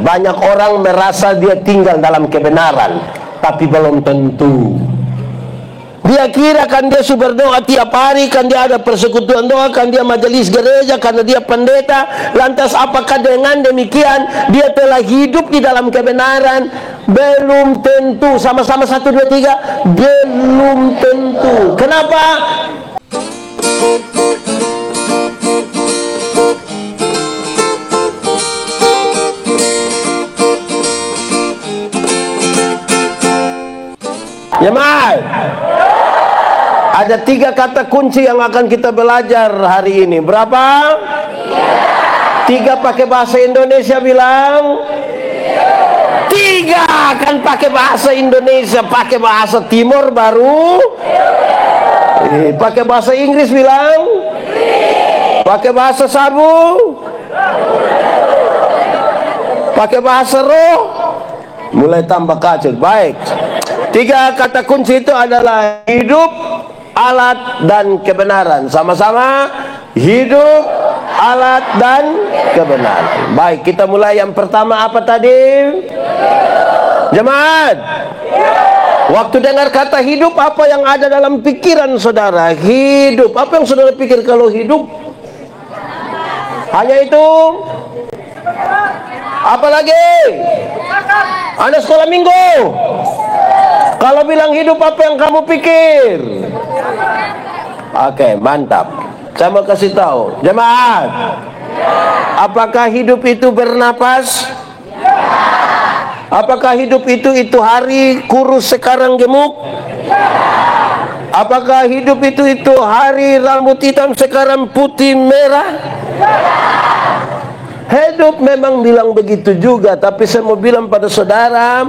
banyak orang merasa dia tinggal dalam kebenaran, tapi belum tentu. Dia kira kan dia berdoa tiap hari, kan dia ada persekutuan doa, kan dia majelis gereja, karena dia pendeta. Lantas apakah dengan demikian dia telah hidup di dalam kebenaran? Belum tentu. Sama-sama 1, 2, 3. Belum tentu. Kenapa? Jemaat, ada 3 kata kunci yang akan kita belajar hari ini. Berapa? 3 pakai bahasa Indonesia, bilang 3 kan pakai bahasa Indonesia. Pakai bahasa Timur baru pakai bahasa Inggris, bilang pakai bahasa sabu, pakai bahasa roh, mulai tambah kacau. Baik, 3 kata kunci itu adalah hidup, alat, dan kebenaran. Sama-sama, hidup, alat, dan kebenaran. Baik, kita mulai. Yang pertama apa tadi? Jemaat, waktu dengar kata hidup, apa yang ada dalam pikiran saudara? Hidup. Apa yang saudara pikir kalau hidup? Hanya itu? Apa lagi? Anda sekolah minggu. Kalau bilang hidup, apa yang kamu pikir? Oke, mantap. Saya mau kasih tahu, jemaat, apakah hidup itu bernapas? Apakah hidup itu hari kurus sekarang gemuk? Apakah hidup itu hari rambut hitam sekarang putih merah? Hidup memang bilang begitu juga, tapi saya mau bilang pada saudara,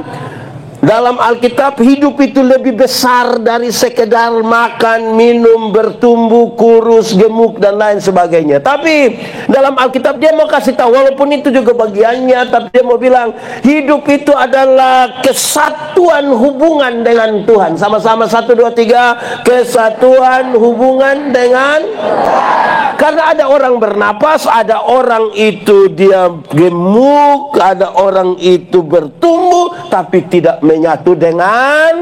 dalam Alkitab hidup itu lebih besar dari sekedar makan, minum, bertumbuh, kurus, gemuk, dan lain sebagainya. Tapi dalam Alkitab dia mau kasih tahu, walaupun itu juga bagiannya, tapi dia mau bilang hidup itu adalah kesatuan hubungan dengan Tuhan. Sama-sama 1, 2, 3. Kesatuan hubungan dengan, karena ada orang bernapas, ada orang itu dia gemuk, ada orang itu bertumbuh, tapi tidak menyatu dengan,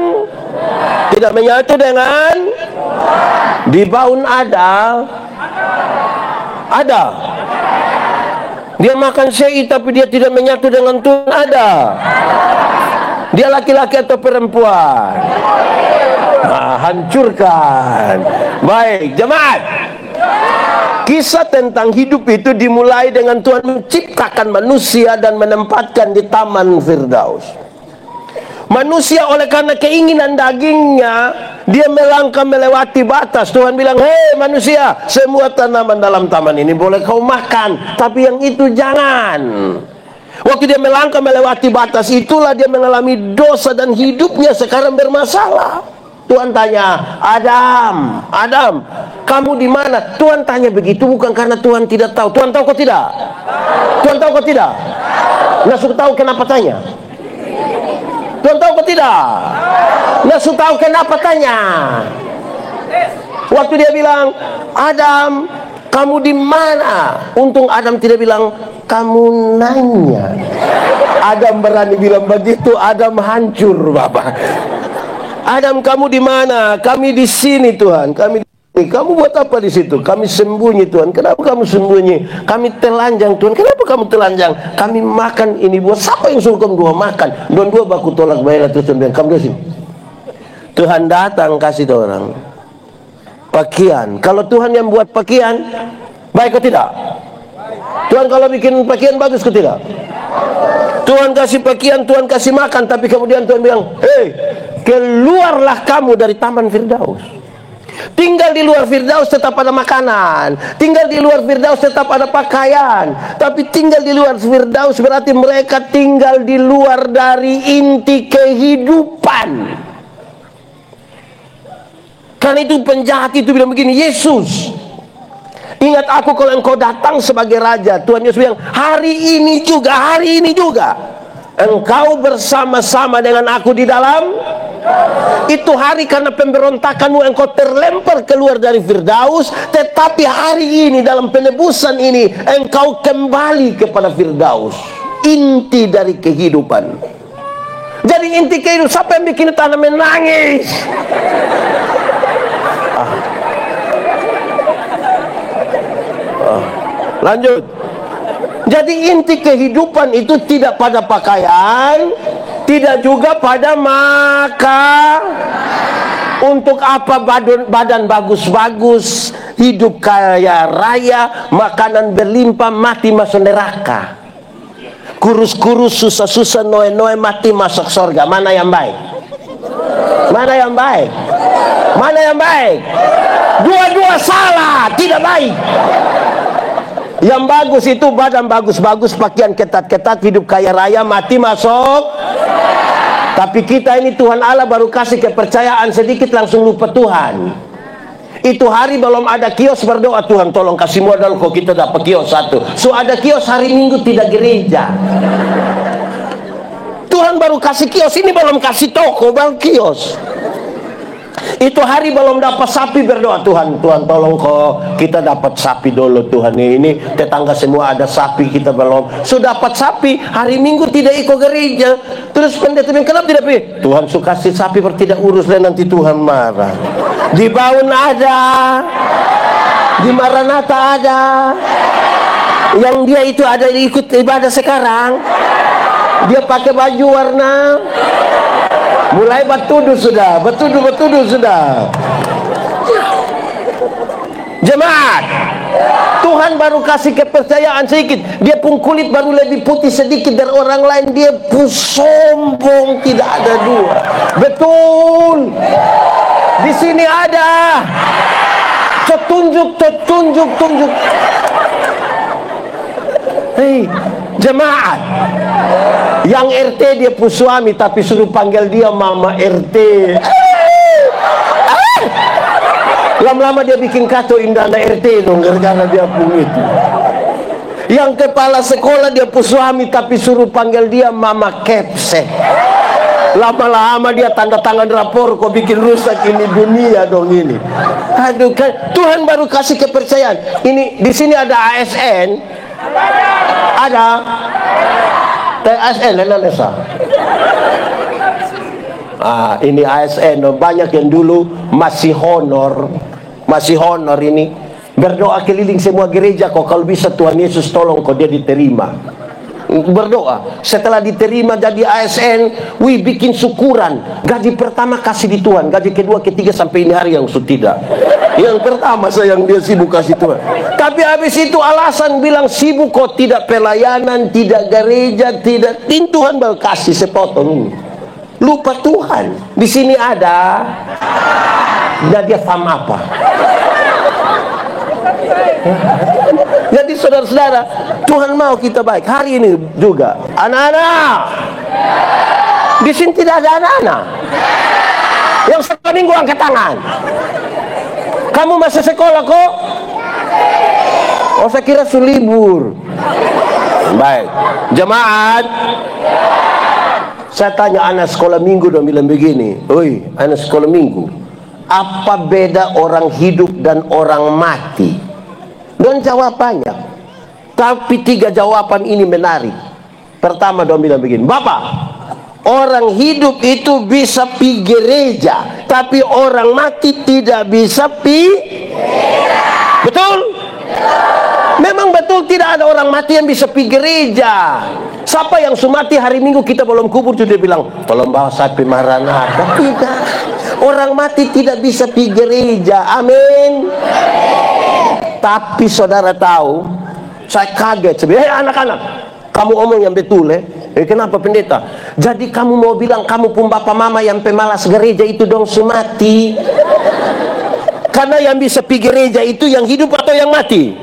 di Baun ada dia makan sei tapi dia tidak menyatu dengan Tuhan. Ada dia laki-laki atau perempuan? Hancurkan. Baik, jemaat, kisah tentang hidup itu dimulai dengan Tuhan menciptakan manusia dan menempatkan di Taman Firdaus. Manusia oleh karena keinginan dagingnya, dia melangkah melewati batas. Tuhan bilang, hei manusia, semua tanaman dalam taman ini boleh kau makan, tapi yang itu jangan. Waktu dia melangkah melewati batas, itulah dia mengalami dosa dan hidupnya sekarang bermasalah. Tuhan tanya, Adam, kamu di mana? Tuhan tanya begitu bukan karena Tuhan tidak tahu. Tuhan tahu kok tidak? Tuhan tahu kok tidak? Nggak tahu kenapa tanya? Tuhan tahu kok tidak? Nggak tahu kenapa tanya? Waktu dia bilang, Adam, kamu di mana? Untung Adam tidak bilang, kamu nanya. Adam berani bilang begitu, Adam hancur, Bapak. Adam, kamu di mana? Kami di sini, Tuhan. Kami di sini. Kamu buat apa di situ? Kami sembunyi, Tuhan. Kenapa kamu sembunyi? Kami telanjang, Tuhan. Kenapa kamu telanjang? Kami makan ini buat siapa yang suruh kamu dua makan? Don dua baku tolak bayar terus bilang, kamu di sini. Tuhan datang kasih orang pakaian. Kalau Tuhan yang buat pakaian, baik atau tidak? Tuhan kalau bikin pakaian bagus atau tidak? Tuhan kasih pakaian, Tuhan kasih makan, tapi kemudian Tuhan bilang, hei, keluarlah kamu dari Taman Firdaus. Tinggal di luar Firdaus tetap ada makanan, tinggal di luar Firdaus tetap ada pakaian, tapi tinggal di luar Firdaus berarti mereka tinggal di luar dari inti kehidupan. Karena itu penjahat itu bilang begini, Yesus, ingat aku kalau engkau datang sebagai raja. Tuhan Yesus bilang, hari ini juga engkau bersama-sama dengan aku di dalam itu hari. Karena pemberontakanmu engkau terlempar keluar dari Firdaus, tetapi hari ini dalam penebusan ini engkau kembali kepada Firdaus. inti dari kehidupan. Jadi inti kehidupan, siapa yang bikin tanah menangis? Lanjut. Jadi inti kehidupan itu tidak pada pakaian, tidak juga pada maka. Untuk apa badan bagus-bagus, hidup kaya raya, makanan berlimpah, mati masuk neraka. Kurus-kurus, susah-susah, noe-noe, mati masuk surga. Mana yang baik? Mana yang baik? Mana yang baik? Dua-dua salah, tidak baik. Yang bagus itu badan bagus-bagus, pakaian ketat-ketat, hidup kaya raya, mati masuk. Tapi kita ini Tuhan Allah baru kasih kepercayaan sedikit langsung lupa Tuhan. Itu hari belum ada kios berdoa, Tuhan tolong kasih modal kok kita dapat kios satu. So ada kios hari Minggu tidak gereja. Tuhan baru kasih kios, ini belum kasih toko, baru kios. Itu hari belum dapat sapi berdoa, Tuhan tolong kok kita dapat sapi dulu Tuhan. Ini tetangga semua ada sapi, kita belum. Sudah dapat sapi, hari Minggu tidak ikut gereja. Terus pendeta bilang, kenapa tidak pergi? Tuhan suka kasih sapi tidak urus dan nanti Tuhan marah. Di Baun ada, di Maranatha ada, yang dia itu ada ikut ibadah sekarang. Dia pakai baju warna, mulai bertuduh sudah, bertuduh sudah. Jemaat, Tuhan baru kasih kepercayaan sedikit. Dia pun kulit baru lebih putih sedikit dari orang lain. Dia pun sombong, tidak ada dua. Betul. Di sini ada. Tunjuk. Hei, jemaat. Yang RT dia pun suami, tapi suruh panggil dia Mama RT. Lama-lama dia bikin kacau indah RT dong, gara-gara dia pun itu. Yang kepala sekolah dia pun suami, tapi suruh panggil dia Mama Kepse. Lama-lama dia tanda tangan rapor, kok bikin rusak ini dunia dong ini. Aduh, kan Tuhan baru kasih kepercayaan. Ini di sini ada ASN, ada ASN, Nesa. Ini ASN, banyak yang dulu masih honor ini berdoa keliling semua gereja kok, kalau bisa Tuhan Yesus tolong kok dia diterima. Berdoa, setelah diterima jadi ASN, bikin syukuran. Gaji pertama kasih di Tuhan, gaji kedua, ketiga sampai ini hari yang tidak. Yang pertama sayang dia sibuk kasih Tuhan. Tapi habis itu alasan bilang sibuk kok, tidak pelayanan, tidak gereja, tidak. Tuhan baru kasih sepotong. Lupa Tuhan. Di sini ada. Nah dia paham apa? Jadi saudara-saudara, Tuhan mau kita baik. Hari ini juga anak-anak. Di sini tidak ada anak-anak. Yang satu minggu angkat tangan. Kamu masih sekolah kok? Oh saya kira libur. Baik, jemaat. Saya tanya anak sekolah minggu dong bilang begini. Oi, anak sekolah minggu, apa beda orang hidup dan orang mati? Dan jawabannya, tapi 3 jawaban ini menarik. Pertama dong bilang begini, Bapak, orang hidup itu bisa pergi gereja, tapi orang mati tidak bisa pergi. Betul? Memang betul tidak ada orang mati yang bisa pergi gereja. Siapa yang sumati hari Minggu kita belum kubur itu dia bilang, tolong bawa sapi Maranatha. Tidak. Orang mati tidak bisa pergi gereja. Amin. Tapi saudara tahu, saya kaget. Hei anak-anak, kamu omong yang betul kenapa pendeta? Jadi kamu mau bilang kamu pun bapak mama yang pemalas gereja itu dong sumati? Karena yang bisa pergi gereja itu yang hidup atau yang mati?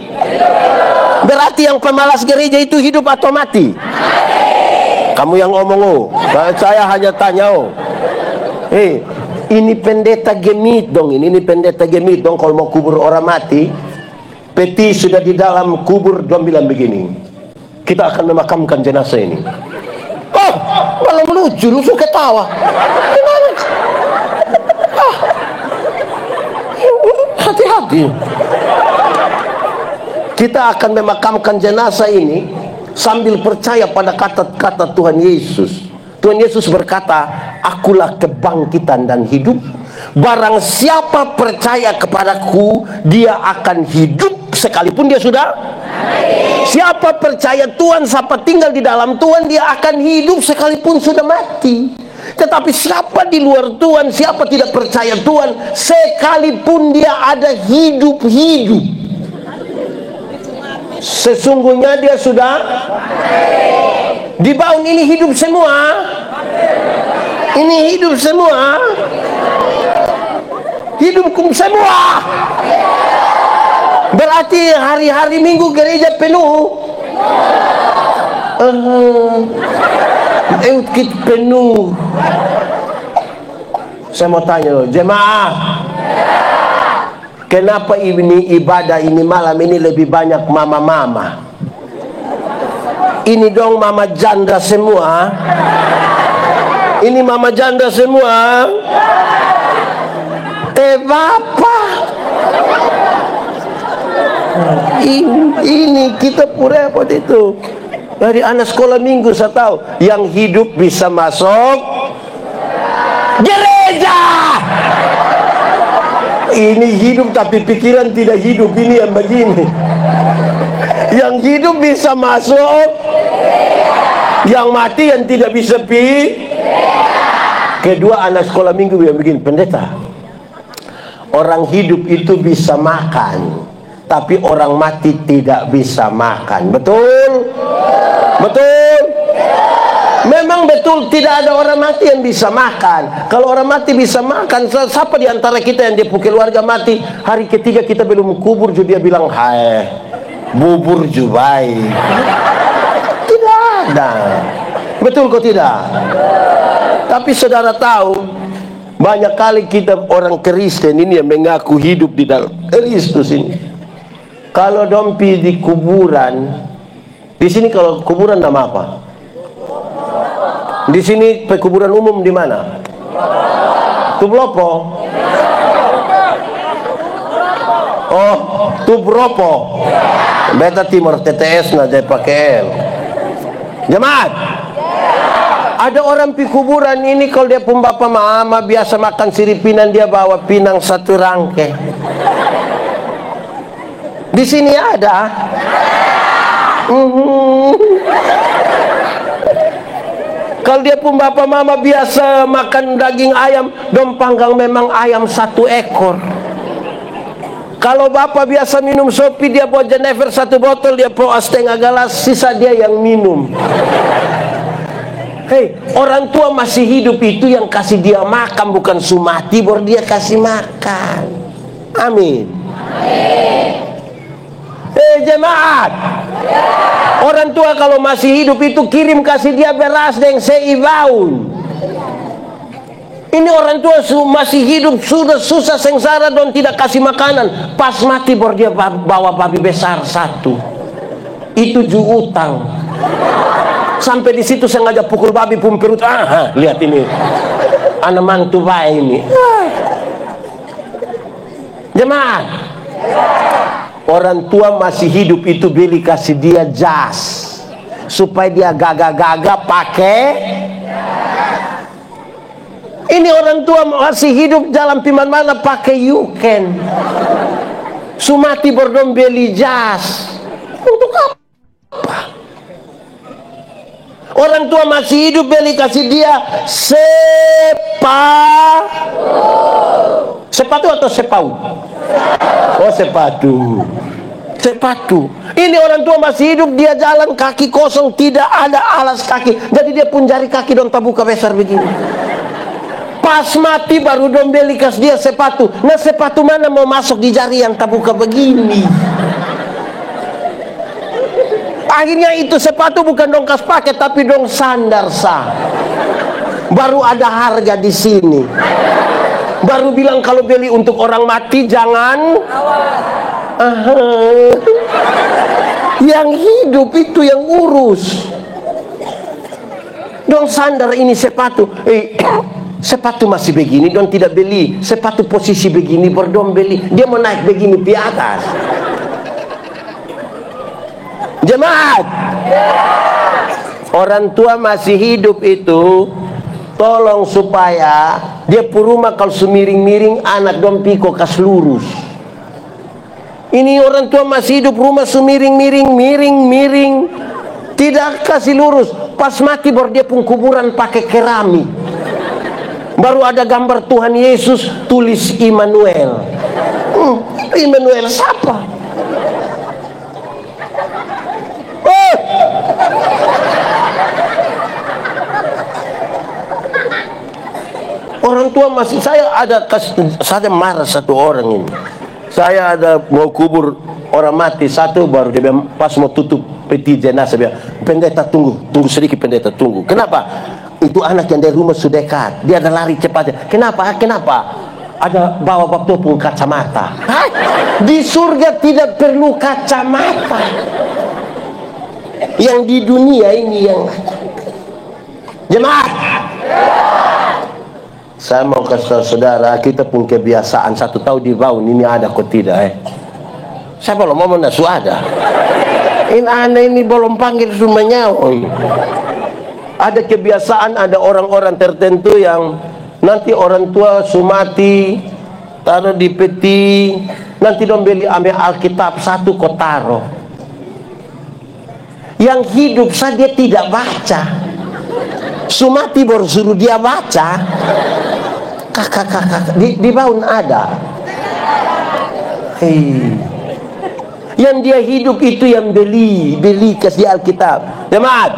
Berarti yang pemalas gereja itu hidup atau mati? Kamu yang ngomong saya hanya tanya ini pendeta gemit dong, ini pendeta gemit dong. Kalau mau kubur orang mati, peti sudah di dalam kubur, dong bilang begini, kita akan memakamkan jenazah ini. Oh, malah melucu, lu suka ketawa. Gimana? Hati-hati. Kita akan memakamkan jenazah ini, sambil percaya pada kata-kata Tuhan Yesus. Tuhan Yesus berkata, akulah kebangkitan dan hidup. Barang siapa percaya kepadaku, dia akan hidup sekalipun dia sudah mati. Siapa percaya Tuhan, siapa tinggal di dalam Tuhan, dia akan hidup sekalipun sudah mati. Tetapi siapa di luar Tuhan, siapa tidak percaya Tuhan, sekalipun dia ada hidup-hidup, sesungguhnya dia sudah di bawah ini hidup semua. Ini hidup semua. Hidupkum semua. Berarti hari-hari Minggu gereja penuh. Eukit penuh. Saya mau tanya, jemaah, kenapa ini ibadah ini malam ini lebih banyak mama-mama? Ini dong mama janda semua. Ini mama janda semua. Bapak, ini kita repot itu. Dari anak sekolah minggu saya tahu, yang hidup bisa masuk gereja. Ini hidup tapi pikiran tidak hidup. Ini yang begini. Yang hidup bisa masuk, yang mati yang tidak bisa pi. Kedua anak sekolah minggu yang begini, pendeta, orang hidup itu bisa makan, tapi orang mati tidak bisa makan. Betul? Betul? Memang betul, tidak ada orang mati yang bisa makan. Kalau orang mati bisa makan, siapa di antara kita yang dia keluarga mati, hari ketiga kita belum kubur, dia bilang, hai, bubur jubai. Tidak ada. Betul kok tidak? Tapi saudara tahu, banyak kali kita orang Kristen ini yang mengaku hidup di dalam Kristus ini, kalau dompi di kuburan, di sini kalau kuburan nama apa? Di sini pekuburan umum di mana? Tublopo. Oh, Tubropo. Beta Timur TTS na dia pakai L. Jemaat, ada orang pi kuburan ini kalau dia pun bapak mama biasa makan siripinan, dia bawa pinang satu rangke. Di sini ada. Kalau dia pun bapak mama biasa makan daging ayam, dong panggang memang ayam satu ekor. Kalau bapak biasa minum sopi, dia bawa Jenever satu botol, dia bawa setengah gelas, sisa dia yang minum. Hei, orang tua masih hidup itu yang kasih dia makan, bukan sumati baru dia kasih makan. Amin. Jemaat, orang tua kalau masih hidup itu kirim kasih dia beras dan seibaun. Ini orang tua masih hidup sudah susah sengsara dan tidak kasih makanan. Pas mati baru dia bawa babi besar satu. Itu ju utang. Sampai di situ sengaja pukul babi pun perut. Lihat ini, anak mantu baik ini. Jemaat, orang tua masih hidup itu beli kasih dia jas supaya dia gagah-gagah pakai. Ini orang tua masih hidup jalan piman mana pakai yuken. Sumati bordom beli jas. Untuk apa? Orang tua masih hidup beli kasih dia sepatu atau sepau? Oh, sepatu. Sepatu. Ini orang tua masih hidup, dia jalan kaki kosong, tidak ada alas kaki. Jadi dia pun jari kaki dong tabuka besar begini. Pas mati baru dong beli kas dia sepatu. Nah, sepatu mana mau masuk di jari yang tabuka begini? Akhirnya itu sepatu bukan dong kas pakai, tapi dong sandar sah. Baru ada harga di sini. Baru bilang kalau beli untuk orang mati jangan. Yang hidup itu yang urus. Dong sandar ini sepatu. Sepatu masih begini, dong tidak beli. Sepatu posisi begini, baru dong beli. Dia mau naik begini di atas. Jemaat, orang tua masih hidup itu tolong supaya dia puruma kalau semiring-miring anak dong piko kas lurus. Ini orang tua masih hidup rumah semiring-miring, miring-miring, tidak kasih lurus. Pas mati baru dia pun kuburan pakai keramik. Baru ada gambar Tuhan Yesus, tulis Immanuel. Immanuel siapa? Orang tua masih, saya marah satu orang ini. Saya ada mau kubur orang mati satu, baru dia bilang, pas mau tutup peti jenazah, bilang, pendeta tunggu sedikit, pendeta tunggu. Kenapa? Itu anak yang dari rumah sudah dekat, dia ada lari cepat. Kenapa? Ada bawa waktu pun kacamata. Di surga tidak perlu kacamata. Yang di dunia ini yang jemaat. Saya mau kasih saudara, kita pun kebiasaan 1 tahun di bawah ini ada kok tidak Saya belum mau nasu ada. Ini aneh ini belum panggil semuanya. Ada kebiasaan, ada orang-orang tertentu yang nanti orang tua sumati taruh di peti, nanti dong beli ambil Alkitab 1 kok taruh. Yang hidup saja tidak baca, sumati baru suruh dia baca. Kakak di bawah ada. Yang dia hidup itu yang beli kasih Alkitab. Jemaat,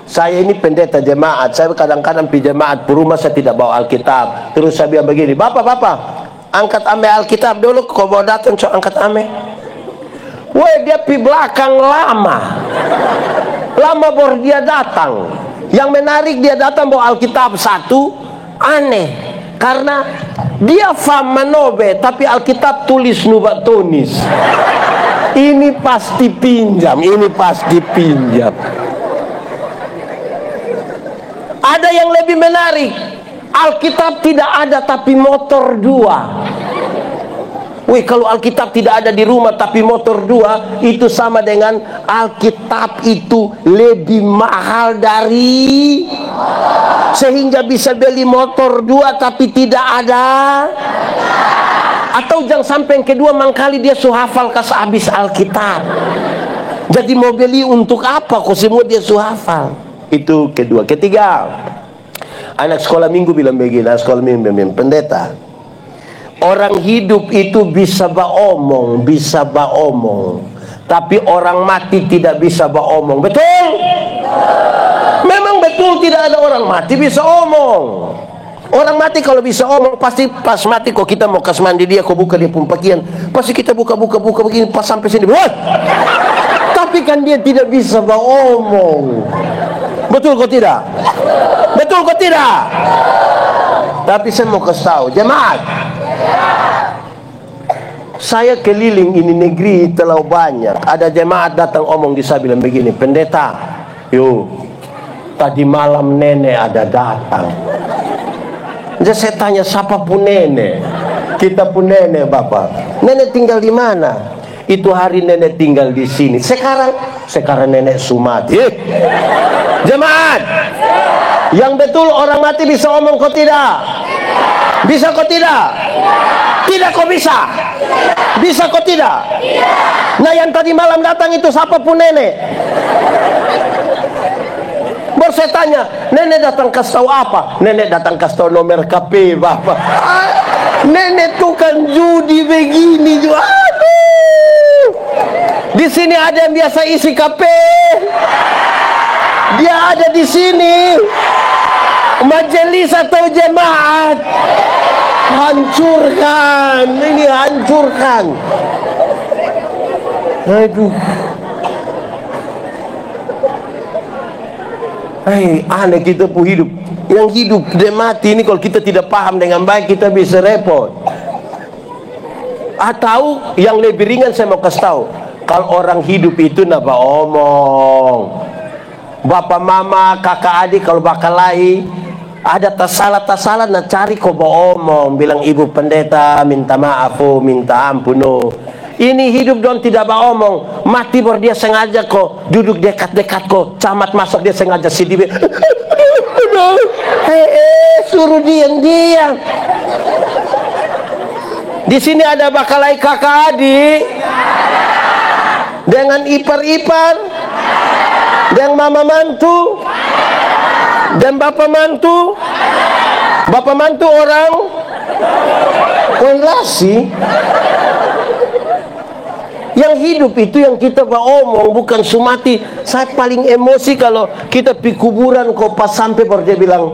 saya ini pendeta jemaat. Saya kadang-kadang pergi jemaat rumah, saya tidak bawa Alkitab. Terus saya bilang begini, bapak angkat ame Alkitab dulu. Kau mau datang angkat ame. Woi, dia pi belakang lama baru dia datang. Yang menarik, dia datang bawa Alkitab 1. Aneh, karena dia faham manobe, tapi Alkitab tulis nubat tunis. Ini pasti pinjam. Ada yang lebih menarik, Alkitab tidak ada tapi motor 2. Wih, kalau Alkitab tidak ada di rumah tapi motor 2, itu sama dengan Alkitab itu lebih mahal dari, sehingga bisa beli motor 2 tapi tidak ada. Atau jangan sampai yang kedua mangkali dia suhafal kas habis Alkitab. Jadi mau beli untuk apa kok semua dia suhafal. Itu kedua. Ketiga, anak sekolah minggu bilang begini, pendeta, orang hidup itu bisa beromong, tapi orang mati tidak bisa beromong. Betul? Memang betul, tidak ada orang mati bisa omong. Orang mati kalau bisa omong, pasti pas mati kok kita mau kas mandi dia, kok buka dia pun pakaian, pasti kita buka begini, pas sampai sini, tapi kan dia tidak bisa beromong. Betul kok tidak? Betul kok tidak? Tapi saya mau kasih tahu jemaat, saya keliling ini negeri terlalu banyak. Ada jemaat datang omong di saya bilang begini, pendeta, tadi malam nenek ada datang. Jadi saya tanya, siapa pun nenek? Kita pun nenek, bapak. Nenek tinggal di mana? Itu hari nenek tinggal di sini. Sekarang nenek sumati. Jemaat, yang betul orang mati bisa omong kok tidak? Bisa kok tidak? Tidak kok bisa? Bisa kok tidak? Nah, yang tadi malam datang itu siapa pun nenek. Baru saya tanya, nenek datang kasih tahu apa? Nenek datang kasih tahu nomor KP, bapak. Nenek tukang judi begini juga. Aduh. Di sini ada yang biasa isi KP. Dia ada di sini. Majelis atau jemaat, hancurkan, ini hancurkan. Aduh. Aneh kita pun hidup. Yang hidup dan mati ini kalau kita tidak paham dengan baik, kita bisa repot. Atau yang lebih ringan saya mau kasih tahu, kalau orang hidup itu napa omong. Bapak mama kakak adik kalau bakal lahi ada tasalah nak cari kau omong, bilang ibu pendeta minta maaf, minta ampun. Ini hidup don tidak omong. Mati baru dia sengaja kok duduk dekat-dekat kok. Camat masuk dia sengaja sedih. Suruh diam-diam. Di sini ada bakalai kakak adik dengan ipar-ipar, dengan mama mantu, dan bapak mantu. Bapak mantu orang relasi. Yang hidup itu yang kita omong, bukan sumati. Saya paling emosi kalau kita pi kuburan kok pas sampai baru dia bilang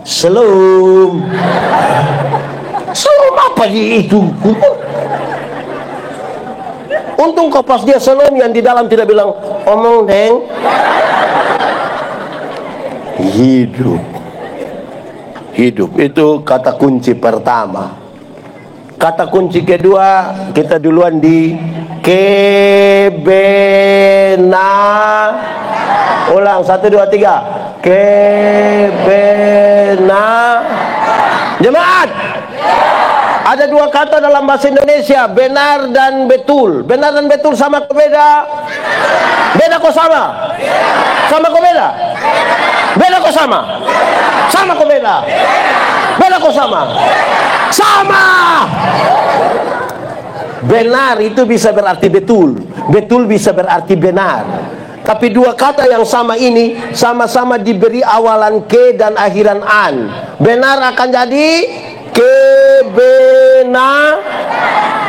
Salam. Salam apa itu? Untung kau pas dia salam yang di dalam tidak bilang omong deng. Hidup itu kata kunci pertama. Kata kunci kedua kita duluan di kebena. Ulang 1 2 3. Kebena. Jemaat. Ada dua kata dalam bahasa Indonesia, benar dan betul. Benar dan betul sama kok beda? Beda kok sama? Sama kok beda? Beda kok sama? Sama kok beda? Beda kok sama? Sama! Benar itu bisa berarti betul. Betul bisa berarti benar. Tapi dua kata yang sama ini sama-sama diberi awalan ke dan akhiran an. Benar akan jadi kebena,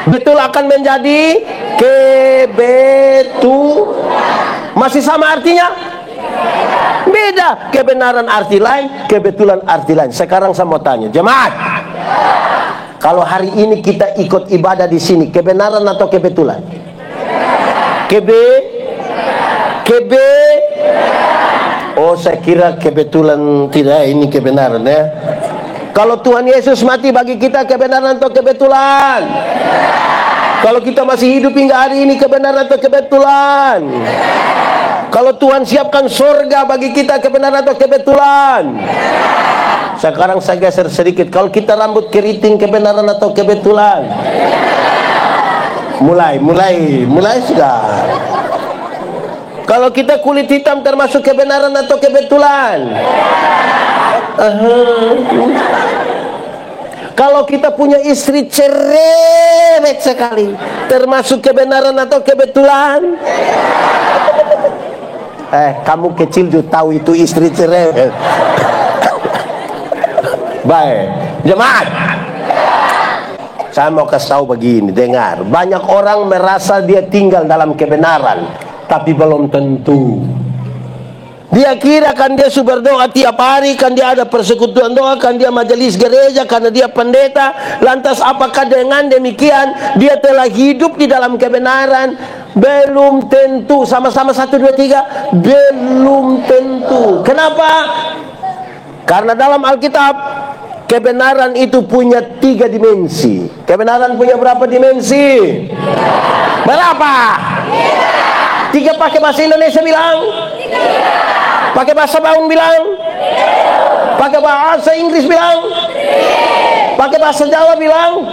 betul akan menjadi kebetul. Masih sama artinya? Beda. Kebenaran arti lain, kebetulan arti lain. Sekarang saya mau tanya, jemaat, kalau hari ini kita ikut ibadah di sini, kebenaran atau kebetulan? Oh, saya kira kebetulan, tidak, ini kebenaran ya. Kalau Tuhan Yesus mati bagi kita, kebenaran atau kebetulan? Kalau kita masih hidup hingga hari ini, kebenaran atau kebetulan? Kalau Tuhan siapkan surga bagi kita, kebenaran atau kebetulan? Sekarang saya geser sedikit. Kalau kita rambut keriting, kebenaran atau kebetulan? Mulai sudah. Kalau kita kulit hitam termasuk kebenaran atau kebetulan? Kalau kita punya istri cerewet sekali, termasuk kebenaran atau kebetulan? Kamu kecil juga tahu itu istri cerewet. Baik, jemaat, saya mau kasih tahu begini, dengar. Banyak orang merasa dia tinggal dalam kebenaran, tapi belum tentu. Dia kira kan dia berdoa tiap hari, kan dia ada persekutuan doa, kan dia majelis gereja, karena dia pendeta. Lantas apakah dengan demikian dia telah hidup di dalam kebenaran? Belum tentu. Sama-sama 1 2 3. Belum tentu. Kenapa? Karena dalam Alkitab kebenaran itu punya 3 dimensi. Kebenaran punya berapa dimensi? Berapa? 3 pakai bahasa Indonesia bilang? Pakai bahasa Baung bilang? Pakai bahasa Inggris bilang? Pakai bahasa Jawa bilang?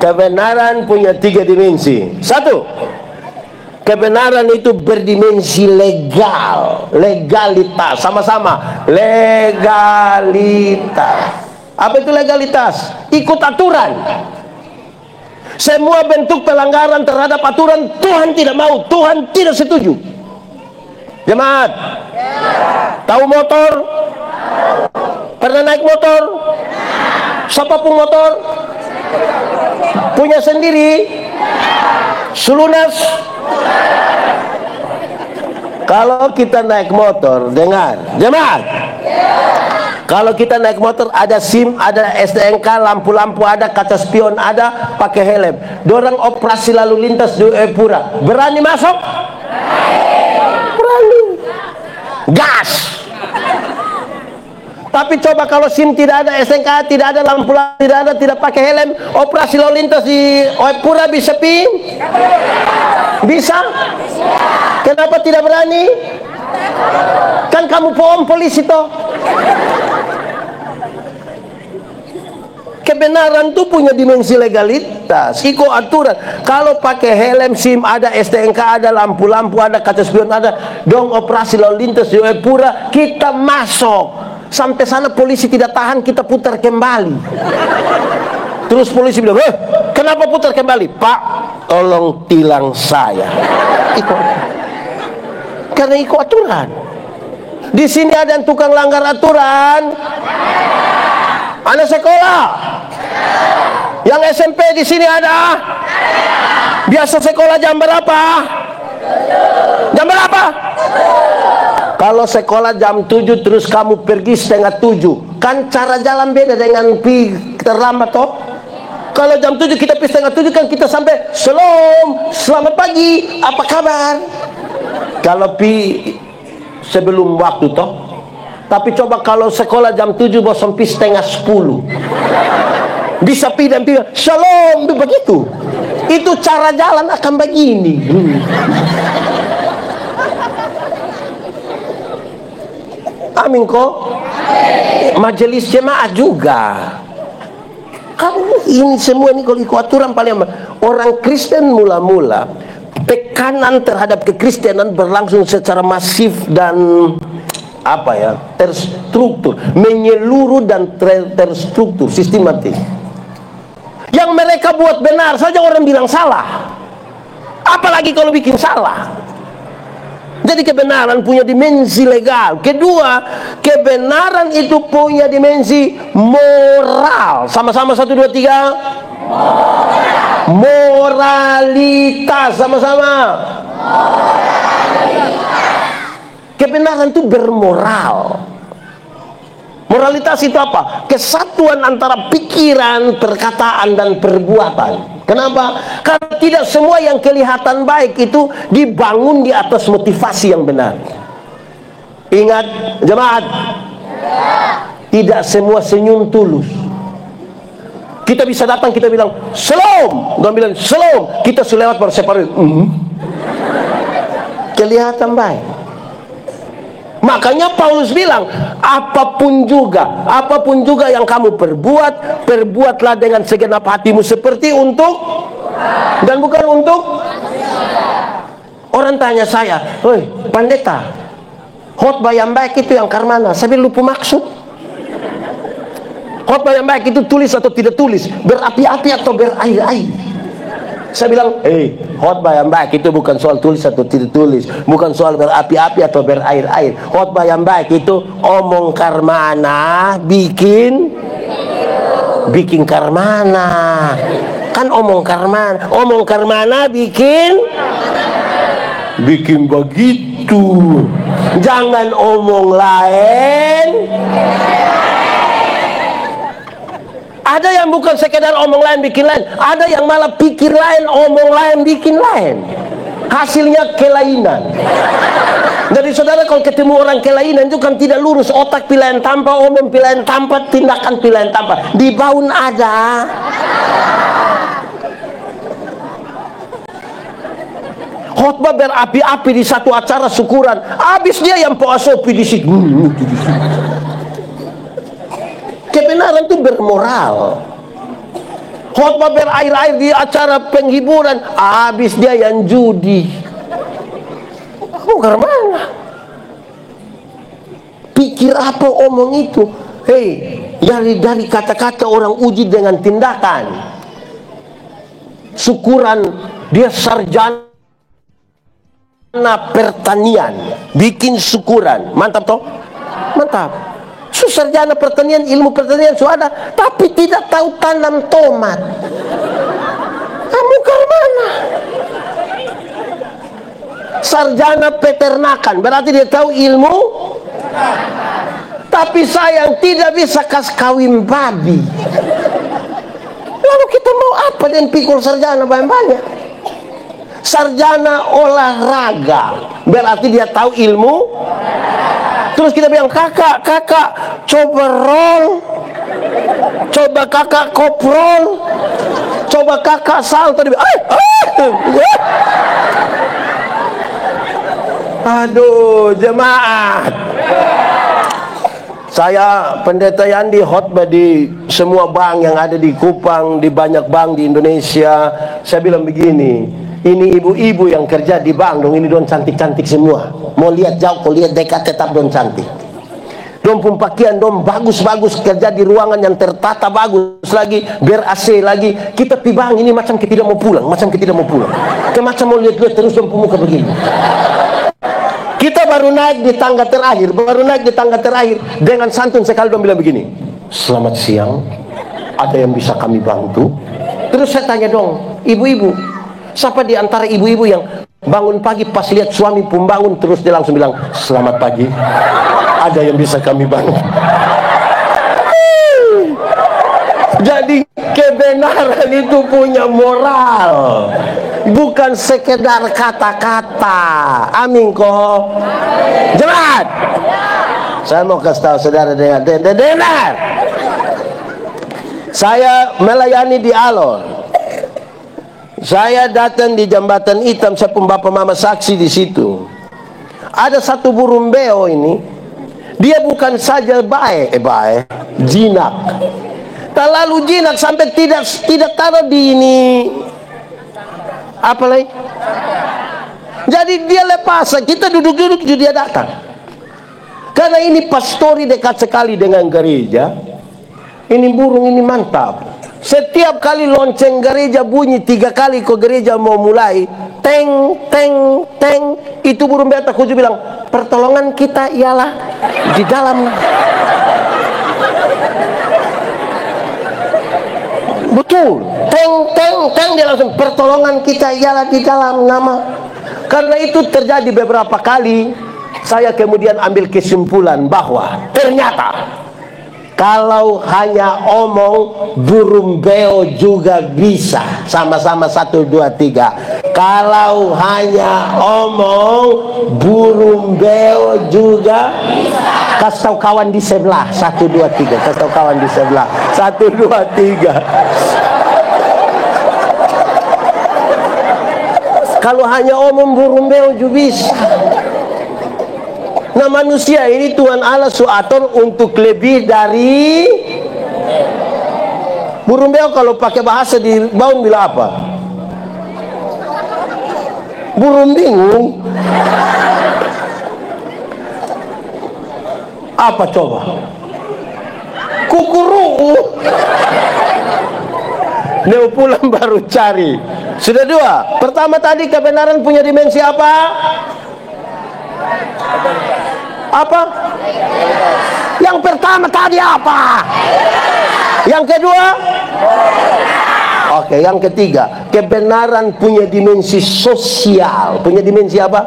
Kebenaran punya 3 dimensi. 1, kebenaran itu berdimensi legal. Legalitas. Sama-sama. Legalitas. Apa itu legalitas? Ikut aturan. Semua bentuk pelanggaran terhadap aturan Tuhan tidak mau, Tuhan tidak setuju. Jemaat, tahu motor? Pernah naik motor? Siapa pun motor? Punya sendiri? Sulunas? Kalau kita naik motor, dengar, jemaat. Kalau kita naik motor ada SIM, ada STNK, lampu-lampu ada, kaca spion ada, pakai helm. Dorang operasi lalu lintas di Epura. Berani masuk? Berani. Gas. Tapi coba kalau SIM tidak ada, STNK tidak ada, lampu tidak ada, tidak pakai helm, operasi lalu lintas di Epura bisa pi? Bisa? Kenapa tidak berani? Kan kamu polisi toh. Kebenaran tuh punya dimensi legalitas, ikut aturan. Kalau pakai helm, SIM ada, STNK ada, lampu-lampu ada, kaca spion ada, dong operasi lalu lintas di Jayapura, kita masuk. Sampai sana polisi tidak tahan, kita putar kembali. Terus polisi bilang, kenapa putar kembali? Pak, tolong tilang saya. Ikut. Karena ikut aturan. Di sini ada yang tukang langgar aturan. Anak sekolah. Yang SMP di sini ada. Biasa sekolah jam berapa? Jam berapa? Kalau sekolah jam 7 terus kamu pergi setengah 7, kan cara jalan beda dengan terlambat toh? Kalau jam 7 kita pergi setengah 7 kan kita sampai selamat pagi, apa kabar? Kalau sebelum waktu toh. Tapi coba kalau sekolah jam 7 bosan pi setengah 10, bisa pi dan pi shalom begitu. Itu cara jalan akan begini. Amin kok. Majelis jemaah juga. Kamu ini semua ini kalau ikut aturan paling orang Kristen mula-mula tekanan terhadap kekristenan berlangsung secara masif dan terstruktur, menyeluruh dan terstruktur, sistematis. Yang mereka buat benar saja orang bilang salah, apalagi kalau bikin salah. Jadi kebenaran punya dimensi legal. Kedua, kebenaran itu punya dimensi moral. Sama-sama 1, 2, 3. Moralitas. Sama-sama. Kebenaran itu bermoral. Moralitas itu apa? Kesatuan antara pikiran, perkataan, dan perbuatan. Kenapa? Karena tidak semua yang kelihatan baik itu dibangun di atas motivasi yang benar. Ingat, jemaat, tidak semua senyum tulus. Kita bisa datang, kita bilang shalom, dan bilang shalom, kita sudah lewat baru separuh. Kelihatan baik. Makanya Paulus bilang, apapun juga yang kamu perbuatlah dengan segenap hatimu seperti untuk dan bukan untuk. Orang tanya saya, "Hoi, pendeta, khotbah yang baik itu yang karmana?" Saya lupa maksud. Khotbah yang baik itu tulis atau tidak tulis, berapi-api atau berair-air. Saya bilang, khotbah yang baik itu bukan soal tulis atau tidak tulis, bukan soal berapi-api atau berair-air. Khotbah yang baik itu omong karmana, bikin karmana. Kan omong karmana bikin begitu. Jangan omong lain. Ada yang bukan sekedar omong lain bikin lain, ada yang malah pikir lain, omong lain bikin lain. Hasilnya kelainan. Jadi saudara kalau ketemu orang kelainan itu kan tidak lurus, otak pilihan tanpa, omong pilihan tanpa, tindakan pilihan tanpa. Di baun ada. Khotbah berapi-api di satu acara syukuran, habis dia yang poasopi di situ. Kebenaran itu bermoral. Khotbah berair-air di acara penghiburan, habis dia yang judi. Bukan mana? Pikir apa omong itu? Dari kata-kata orang uji dengan tindakan. Syukuran dia sarjana pertanian, bikin syukuran, mantap toh? Mantap. Sarjana pertanian, ilmu pertanian sudah ada, tapi tidak tahu tanam tomat. Kamu ke mana? Sarjana peternakan, berarti dia tahu ilmu, tapi sayang tidak bisa kawin babi. Lalu kita mau apa dengan pikul sarjana banyak-banyak? Sarjana olahraga, berarti dia tahu ilmu. Terus kita bilang, kakak coba roll, coba kakak koprol, coba kakak salto. Aduh jemaat, Saya pendeta Yandi khotbah di semua bank yang ada di Kupang, di banyak bank di Indonesia. Saya bilang begini, ini ibu-ibu yang kerja di bank dong, ini don cantik-cantik semua. Mau lihat jauh, kau lihat dekat tetap don cantik. Don pun pakaian don bagus-bagus, kerja di ruangan yang tertata bagus lagi, ber AC lagi. Kita pi bank ini macam kita tidak mau pulang, macam kita tidak mau pulang. Kita macam mau lihat-lihat terus don muka begini. Kita baru naik di tangga terakhir, dengan santun sekali dong bilang begini, selamat siang, ada yang bisa kami bantu? Terus saya tanya dong, ibu-ibu, siapa di antara ibu-ibu yang bangun pagi pas lihat suami pembangun terus dia langsung bilang, selamat pagi, ada yang bisa kami bantu? Jadi kebenaran itu punya moral, bukan sekedar kata-kata. Amin kok. Jelas. Saya mau kasih tahu saudara dengar. Saya melayani di Alor. Saya datang di Jembatan Hitam, saya pun bapak mama saksi di situ. Ada satu burung beo ini, dia bukan saja baik, jinak. Terlalu jinak sampai tidak taruh di ini apa lagi. Jadi dia lepas, kita duduk-duduk dia datang. Karena ini pastori dekat sekali dengan gereja. Ini burung ini mantap. Setiap kali lonceng gereja bunyi 3 kali ke gereja mau mulai, teng teng teng, itu burung beta kuju bilang, pertolongan kita ialah di dalam. Betul, teng teng teng, dia langsung, pertolongan kita ialah di dalam nama. Karena itu terjadi beberapa kali. Saya kemudian ambil kesimpulan bahwa ternyata kalau hanya omong, burung beo juga bisa. Sama-sama 1, 2, 3. Kalau hanya omong, burung beo juga bisa. Kasih tahu kawan di sebelah. 1, 2, 3. Kasih tahu kawan di sebelah. 1, 2, 3. Kalau hanya omong, burung beo juga bisa. Nah, manusia ini Tuhan Allah suatur untuk lebih dari burung beo. Kalau pakai bahasa di Baun bilang apa? Burung bingung. Apa coba? Kukuruu. Neo pulang baru cari. Sudah 2. Pertama tadi kebenaran punya dimensi apa? Apa? Yang pertama tadi apa? Yang kedua? Oke, yang ketiga, kebenaran punya dimensi sosial. Punya dimensi apa?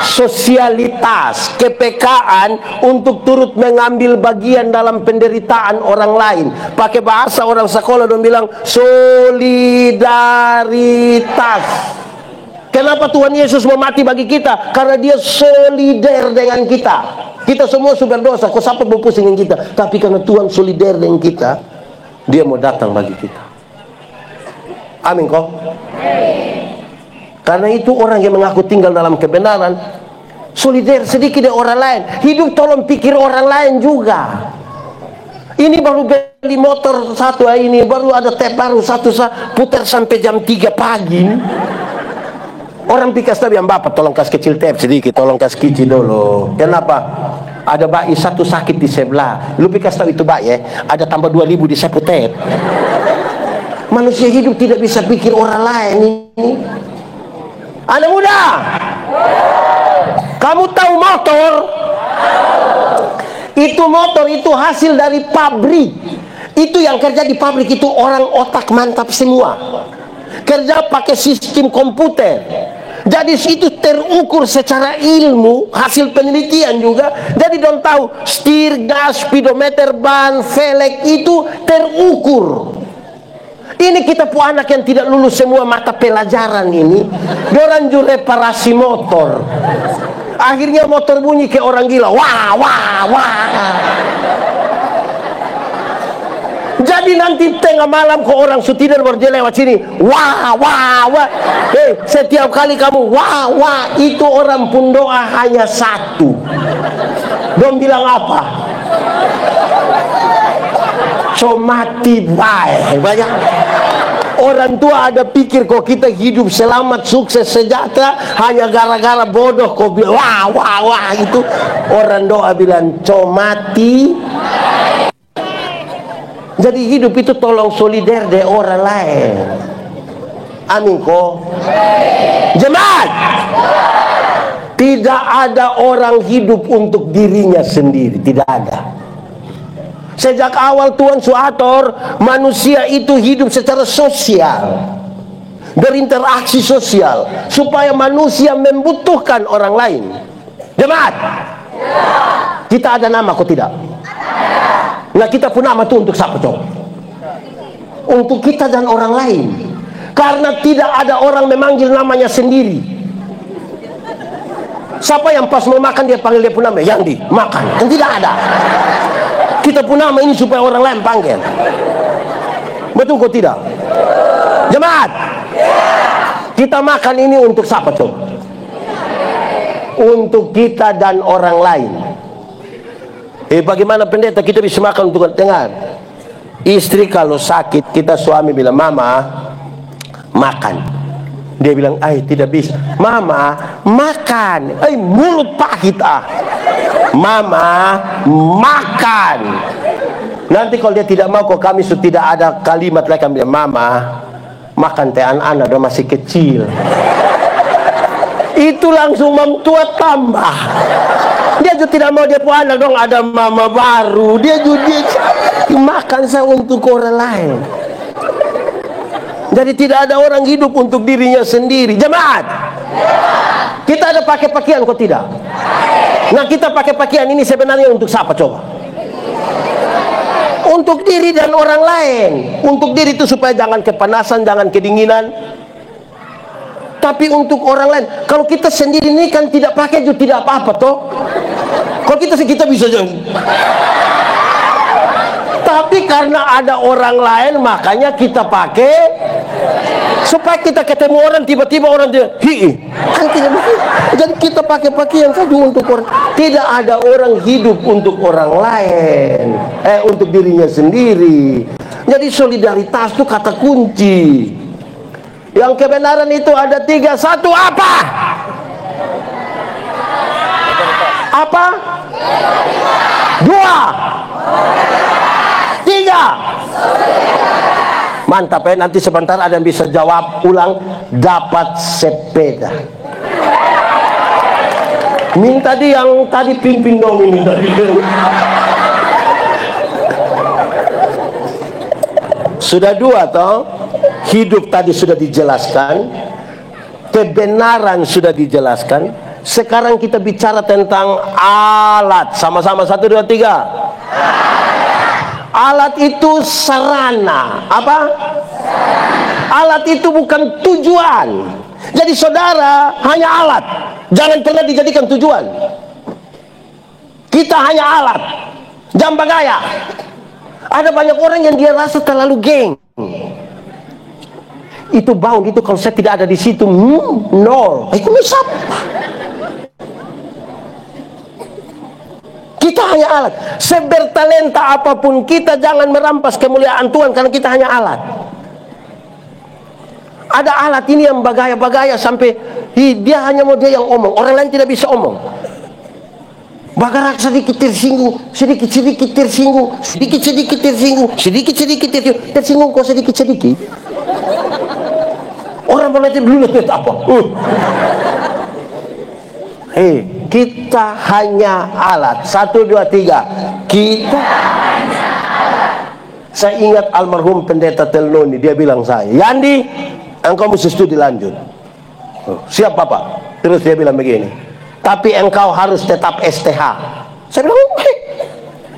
Sosialitas, kepekaan untuk turut mengambil bagian dalam penderitaan orang lain. Pakai bahasa orang sekolah dong bilang solidaritas. Kenapa Tuhan Yesus mau mati bagi kita? Karena dia solider dengan kita. Kita semua sudah berdosa, kok sampai mau pusingin kita. Tapi karena Tuhan solider dengan kita, dia mau datang bagi kita. Amin kok. Karena itu orang yang mengaku tinggal dalam kebenaran, solider sedikit dengan orang lain. Hidup tolong pikir orang lain juga. Ini baru beli motor satu ini, baru ada tap baru satu, putar sampai jam 3 pagi. Orang pikas tapi yang bapak tolong kasih kecil tap sedikit, tolong kasih kecil dulu. Kenapa? Ada bayi satu sakit di sebelah. Lu pikas tahu itu bayi ya? Ada tambah 2.000 di sapu tap. Manusia hidup tidak bisa pikir orang lain ini. Anak muda, kamu tahu motor? Itu motor itu hasil dari pabrik. Itu yang kerja di pabrik itu orang otak mantap semua. Kerja pakai sistem komputer. Jadi itu terukur secara ilmu, hasil penelitian juga. Jadi don't tahu setir, gas, speedometer, ban, velg itu terukur. Ini kita pu anak yang tidak lulus semua mata pelajaran ini, dorang juga reparasi motor. Akhirnya motor bunyi kayak orang gila, wah wah wah. Jadi nanti tengah malam kok orang tidur baru dia lewat sini, wah wah wah. Setiap kali kamu wah wah, itu orang pun doa hanya satu. Dong bilang apa? So mati baik. Banyak orang tua ada pikir kok kita hidup selamat, sukses, sejahtera hanya gara-gara bodoh kok bilang wah wah wah itu. Orang doa bilang so mati. Jadi hidup itu tolong solider dengan orang lain. Amin kok. Jemaat, tidak ada orang hidup untuk dirinya sendiri. Tidak ada. Sejak awal Tuhan suator manusia itu hidup secara sosial, berinteraksi sosial, supaya manusia membutuhkan orang lain. Jemaat, kita ada nama kok tidak? Nah, kita pun nama itu untuk siapa coba? Untuk kita dan orang lain. Karena tidak ada orang memanggil namanya sendiri. Siapa yang pas mau makan dia panggil dia pun nama, yang di makan. Kan tidak ada. Kita pun nama ini supaya orang lain panggil. Betul kok tidak? Jemaat, kita makan ini untuk siapa coba? Untuk kita dan orang lain. Bagaimana pendeta kita bisa makan untuk dengar? Istri kalau sakit, kita suami bilang, mama makan. Dia bilang, tidak bisa. Mama makan. Mulut pahit Mama makan. Nanti kalau dia tidak mau, kok kami sudah tidak ada kalimat lagi, kami bilang, mama makan teh anak-anak udah masih kecil. Itu langsung memtua tambah. Dia juga tidak mau dia punya anak dong ada mama baru. Dia juga makan saya untuk orang lain. Jadi tidak ada orang hidup untuk dirinya sendiri. Jemaat, kita ada pakai pakaian kok tidak? Nah, kita pakai pakaian ini sebenarnya untuk siapa coba? Untuk diri dan orang lain. Untuk diri itu supaya jangan kepanasan, jangan kedinginan. Tapi untuk orang lain, kalau kita sendiri ini kan tidak pakai juga tidak apa-apa toh. Kalau kita bisa jadi. Tapi karena ada orang lain, makanya kita pakai supaya kita ketemu orang tiba-tiba orang dia kan tidak begitu. Jadi kita pakai pakaian saja untuk orang. Tidak ada orang hidup untuk orang lain, untuk dirinya sendiri. Jadi solidaritas itu kata kunci. Yang kebenaran itu ada 3. 1 apa? Apa? 2. 3. Mantap ya, nanti sebentar ada yang bisa jawab ulang. Dapat sepeda. Minta dia yang tadi pimpin dong, minta dia. Sudah 2 toh. Hidup tadi sudah dijelaskan, kebenaran sudah dijelaskan. Sekarang kita bicara tentang alat. Sama-sama 1, 2, 3. Alat itu sarana. Apa? Alat itu bukan tujuan. Jadi saudara hanya alat. Jangan pernah dijadikan tujuan. Kita hanya alat. Jamba gaya. Ada banyak orang yang dia rasa terlalu geng. Itu bound itu kalau saya tidak ada di situ, nol. Itu siapa? Kita hanya alat. Sebertalenta apapun kita, jangan merampas kemuliaan Tuhan karena kita hanya alat. Ada alat ini yang bagaya-bagaya sampai dia hanya mau dia yang omong, orang lain tidak bisa omong. Bagarak sedikit tersinggung, sedikit-sedikit tersinggung, sedikit-sedikit tersinggung, sedikit-sedikit tersinggung, kok sedikit-sedikit. Orang berlatih dulu apa? Kita hanya alat. 1, 2, 3. Kita hanya alat. Saya ingat almarhum pendeta Telnoni, dia bilang saya, Yandi, engkau mesti studi lanjut. Siap Bapak. Terus dia bilang begini, tapi engkau harus tetap STH. Saya bilang,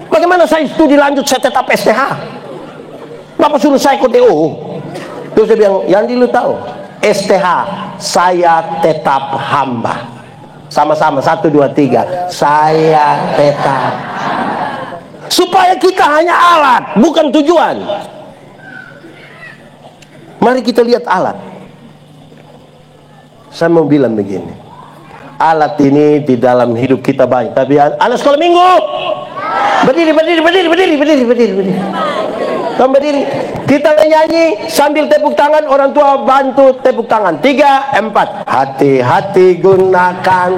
bagaimana saya studi lanjut saya tetap STH? Bapak suruh saya ikut DO. Terus dia bilang, Yandi lu tahu, STH saya tetap hamba. Sama-sama 1, 2, 3. Saya tetap. supaya kita hanya alat, bukan tujuan. Mari kita lihat alat. Saya mau bilang begini, alat ini di dalam hidup kita banyak. Tapi anak sekolah minggu, berdiri. Kamu berdiri. Kita menyanyi sambil tepuk tangan, orang tua bantu tepuk tangan. 3, 4. Hati-hati gunakan.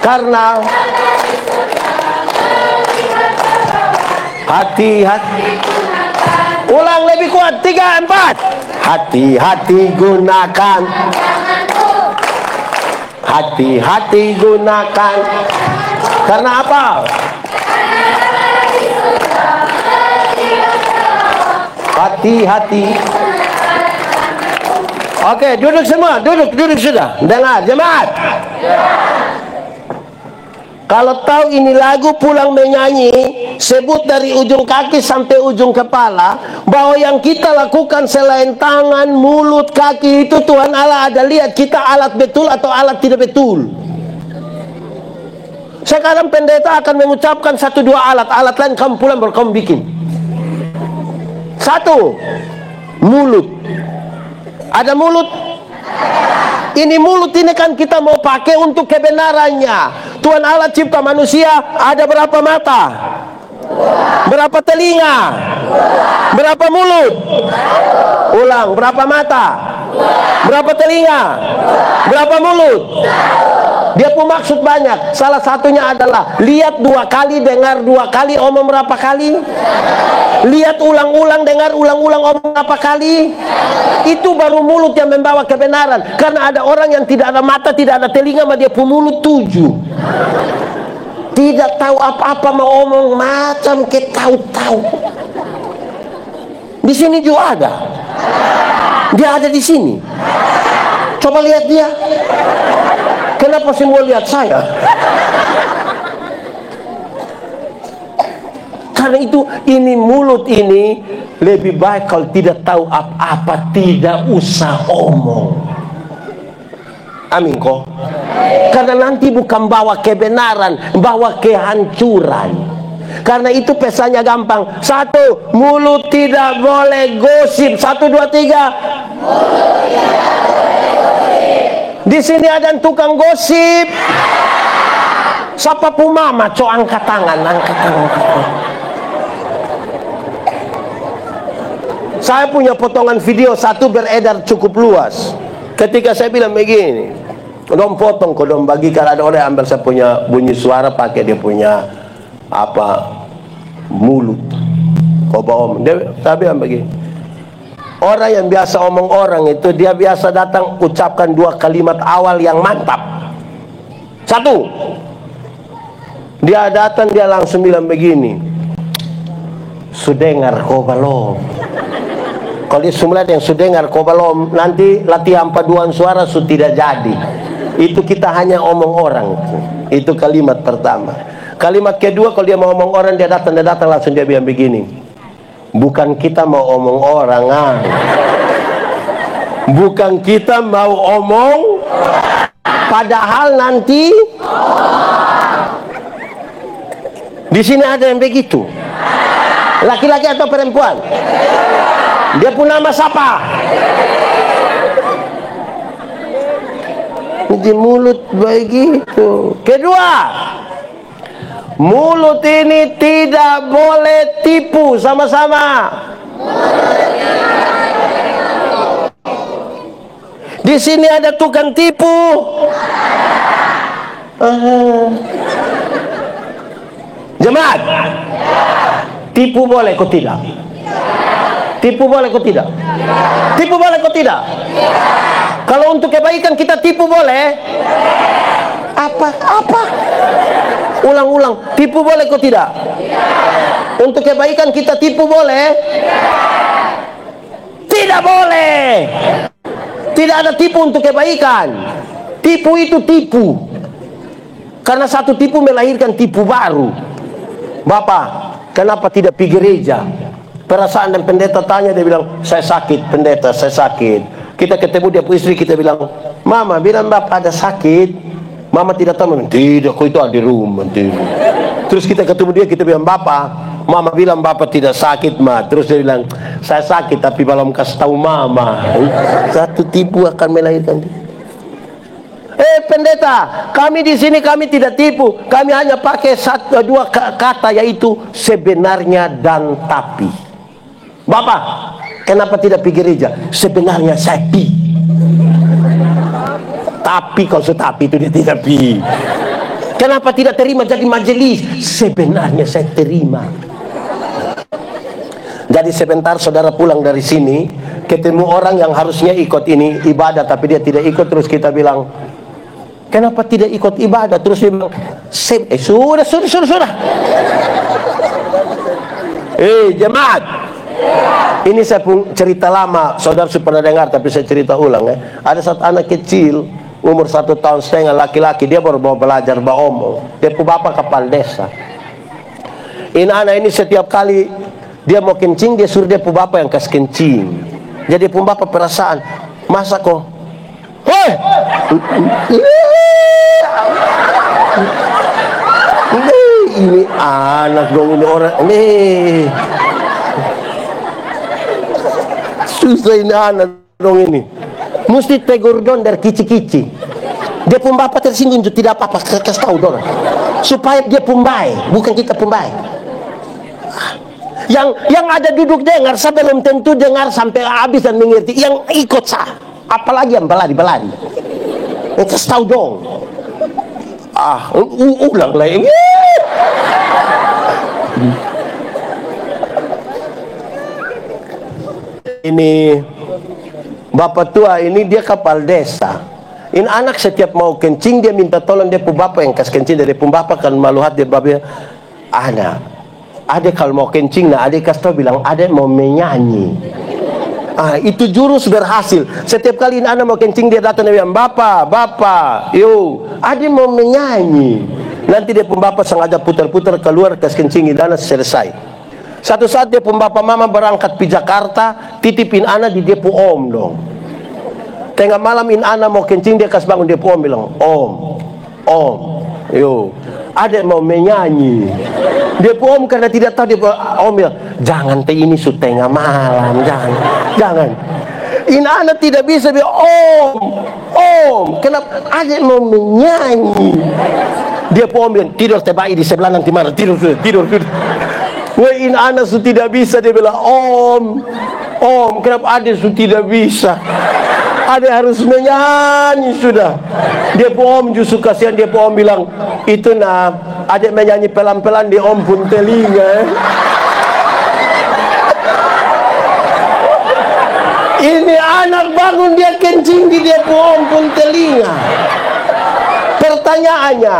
Karena hati-hati. Ulang lebih kuat. 3, 4. Hati-hati gunakan. Hati-hati gunakan. Karena apa? Hati-hati. Oke, duduk semua. Duduk sudah. Dengar, jemaat. Kalau tahu ini lagu pulang menyanyi, sebut dari ujung kaki sampai ujung kepala, bahwa yang kita lakukan selain tangan, mulut, kaki itu Tuhan Allah ada lihat kita alat betul atau alat tidak betul. Sekarang pendeta akan mengucapkan 1-2 alat lain kamu pulang baru kamu bikin. 1, mulut. Ada mulut. Ini mulut ini kan kita mau pakai untuk kebenarannya. Tuhan Allah cipta manusia ada berapa mata? Berapa telinga? Berapa mulut? Ulang, berapa mata? Berapa telinga? Berapa mulut? Dia pun maksud banyak. Salah satunya adalah lihat 2 kali, dengar 2 kali, omong berapa kali? Lihat ulang-ulang, dengar ulang-ulang, omong berapa kali? Itu baru mulut yang membawa kebenaran. Karena ada orang yang tidak ada mata, tidak ada telinga, maka dia pun mulut 7. Tidak tahu apa-apa, mau omong macam ke tahu-tahu. Di sini juga ada. Dia ada di sini. Coba lihat dia. Kenapa semua lihat saya? Karena itu ini mulut ini lebih baik kalau tidak tahu apa-apa, tidak usah omong. Amin kok. Karena nanti bukan bawa kebenaran, bawa kehancuran. Karena itu pesannya gampang. 1, mulut tidak boleh gosip. 1, 2, 3. Di sini ada tukang gosip. Siapa pumama? Angkat tangan. Saya punya potongan video 1 beredar cukup luas. Ketika saya bilang begini, dong potong, dong bagikan, ada orang yang ambil saya punya bunyi suara pakai dia punya mulut. Saya bilang begini, orang yang biasa omong orang itu dia biasa datang ucapkan 2 kalimat awal yang mantap. 1, dia datang dia langsung bilang begini, sudengar kau balom. Kalau dia semula yang sudengar kau balom, nanti latihan paduan suara tidak jadi. Itu kita hanya omong orang. Itu kalimat pertama. Kalimat kedua, kalau dia mau omong orang, dia datang langsung dia bilang begini, bukan kita mau omong orang, bukan kita mau omong, padahal nanti di sini ada yang begitu. Laki-laki atau perempuan? Dia pun nama siapa? Di mulut begitu. Kedua, mulut ini tidak boleh tipu. Sama-sama. Di sini ada tukang tipu. Jemaat, tipu boleh kok tidak? Tipu boleh kok tidak? Tipu boleh kok tidak? Kalau untuk kebaikan kita tipu boleh? Apa? Ulang-ulang, tipu boleh kok tidak? Untuk kebaikan kita tipu boleh? Tidak boleh. Tidak ada tipu untuk kebaikan. Tipu itu tipu. Karena satu tipu melahirkan tipu baru. Bapak, kenapa tidak pergi gereja? Perasaan dan pendeta tanya, dia bilang, saya sakit pendeta, saya sakit. Kita ketemu dia istri, kita bilang, Mama bilang Bapak ada sakit. Mama tidak tahu. Tidak, kok itu ada di rumah. Terus kita ketemu dia, kita bilang, Bapak, Mama bilang Bapak tidak sakit, Ma. Terus dia bilang, saya sakit tapi belum kasih tahu Mama. Satu tipu akan melahirkan dia. Pendeta, kami di sini kami tidak tipu. Kami hanya pakai dua kata, yaitu sebenarnya dan tapi. Bapak, kenapa tidak pergi gereja? Sebenarnya saya pi. Tapi kalau tapi itu dia tidak pi. Kenapa tidak terima jadi majelis? Sebenarnya saya terima. Jadi sebentar saudara pulang dari sini, ketemu orang yang harusnya ikut ini ibadah, tapi dia tidak ikut. Terus kita bilang, kenapa tidak ikut ibadah? Terus dia bilang, sudah. Jemaat, ini saya pun cerita lama, saudara sudah pernah dengar, tapi saya cerita ulang ya. Ada satu anak kecil, umur 1,5 tahun, laki-laki, dia baru mau belajar ngomong. Dia pun bapak kepala desa. Ini anak ini setiap kali dia mau kencing, dia suruh dia pun bapak yang kasih kencing. Jadi pun bapak perasaan, masa kok, hei, ini anak dong, ini orang, ini susah ini anak dong ini. Mesti tegur don dari kici-kici. Dia pun bapak tersinggung, tidak apa-apa, kasih tahu don. Supaya dia pun baik, bukan kita pun baik. Yang ada duduk dengar, saya belum tentu dengar sampai habis dan mengerti. Yang ikut sah, apalagi yang belari. Kasih tahu dong. Ulang lagi. Ini bapak tua ini, dia kepala desa. Ini anak setiap mau kencing dia minta tolong dia pun bapak yang kasih kencing. Dari pun bapak kan malu hati, dia bapak ada kalau mau kencing, adik kasih tahu bilang ada mau menyanyi. Itu jurus berhasil. Setiap kali anak mau kencing dia datang dia bilang, Bapak, ada mau menyanyi. Nanti dia pun bapak sengaja putar-putar keluar kasih kencing dan selesai. Satu saat dia pun bapak mama berangkat di Jakarta, titipin anak di dia pun om dong. Tengah malam anak mau kencing, dia kasih bangun dia pun om bilang, Om, ada mau menyanyi. Dia pun om karena tidak tahu, dia pun om bilang, jangan ini sudah tengah malam, jangan. Ini anak tidak bisa bilang, Om, kenapa ada mau menyanyi? Dia pun om bilang, tidur terbaik di sebelah nanti mana, tidur. Ini anak sudah tidak bisa, dia bilang, Om, kenapa ada sudah tidak bisa? Ada harus menyanyi sudah. Dia pun om justru kasihan, dia pun om bilang, itu adik menyanyi pelan-pelan di om pun telinga. Ini anak bangun dia kencing di dia pun om pun telinga. Pertanyaannya,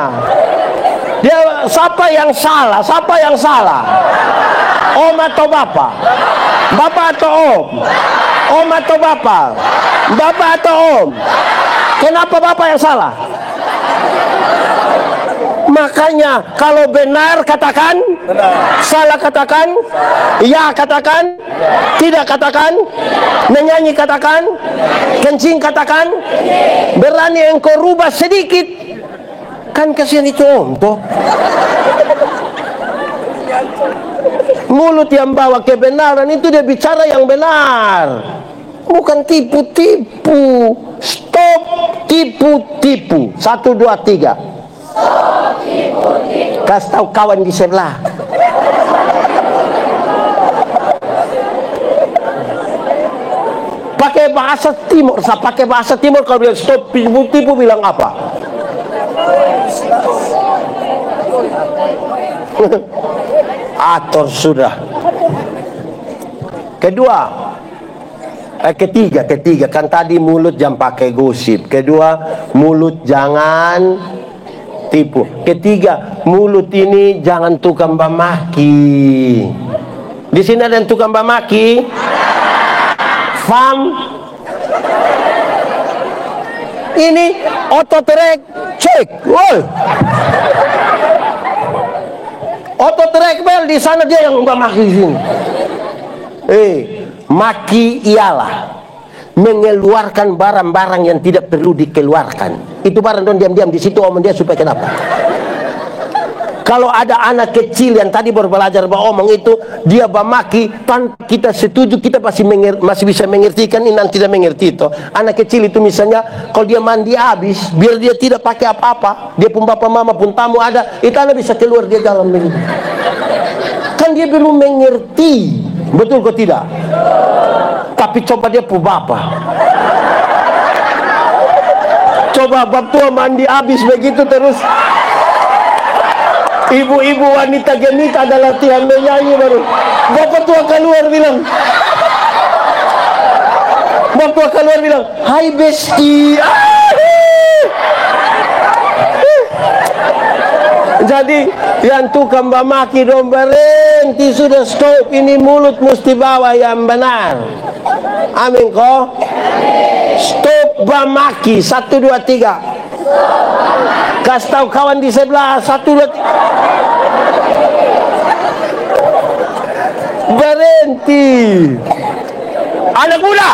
siapa yang salah? Om atau bapak? Bapak atau om? Om atau bapak? Bapak atau om? Kenapa bapak yang salah? Makanya kalau benar katakan, salah katakan, ya katakan, tidak katakan, menyanyi katakan, kencing katakan, berani engkau rubah sedikit, kan kasihan itu om toh. Mulut yang bawa kebenaran itu dia bicara yang benar, bukan tipu-tipu. Stop tipu-tipu. 1, 2, 3. Kasih tahu kawan di sebelah. Pakai bahasa timur, kalau bilang stop tipu-tipu bilang apa? Atur sudah. Ketiga kan tadi mulut jangan pakai gosip. Kedua, mulut jangan tipu. Ketiga, mulut ini jangan tukang bamaki. Di sini ada yang tukang bamaki? Fam? Ini ototrek cek. Woi. Ototrek bel di sana dia yang bamaki di sini. Maki ialah mengeluarkan barang-barang yang tidak perlu dikeluarkan. Itu barang dong diam-diam di situ omong dia supaya kenapa? Kalau ada anak kecil yang tadi baru belajar omong itu, dia bamaki tanpa kita setuju, kita masih bisa mengertikan, ini nanti tidak mengerti itu. Anak kecil itu misalnya, kalau dia mandi habis, biar dia tidak pakai apa-apa, dia pun bapak mama pun tamu ada, itu anak bisa keluar dia jalan begitu. Kan dia belum mengerti, betul kok tidak? Tapi coba dia pun bapak. Coba bab tua mandi habis begitu terus. Ibu-ibu wanita gemita ada latihan menyanyi baru bapak tua keluar bilang, hai besti. Jadi yang tukang bamaki dong berhenti sudah, stop, ini mulut mesti bawa yang benar. Amin kok. Stop bamaki, 1, 2, 3. Kasih tahu kawan di sebelah, 1, 2, 3. Berhenti. Anak muda,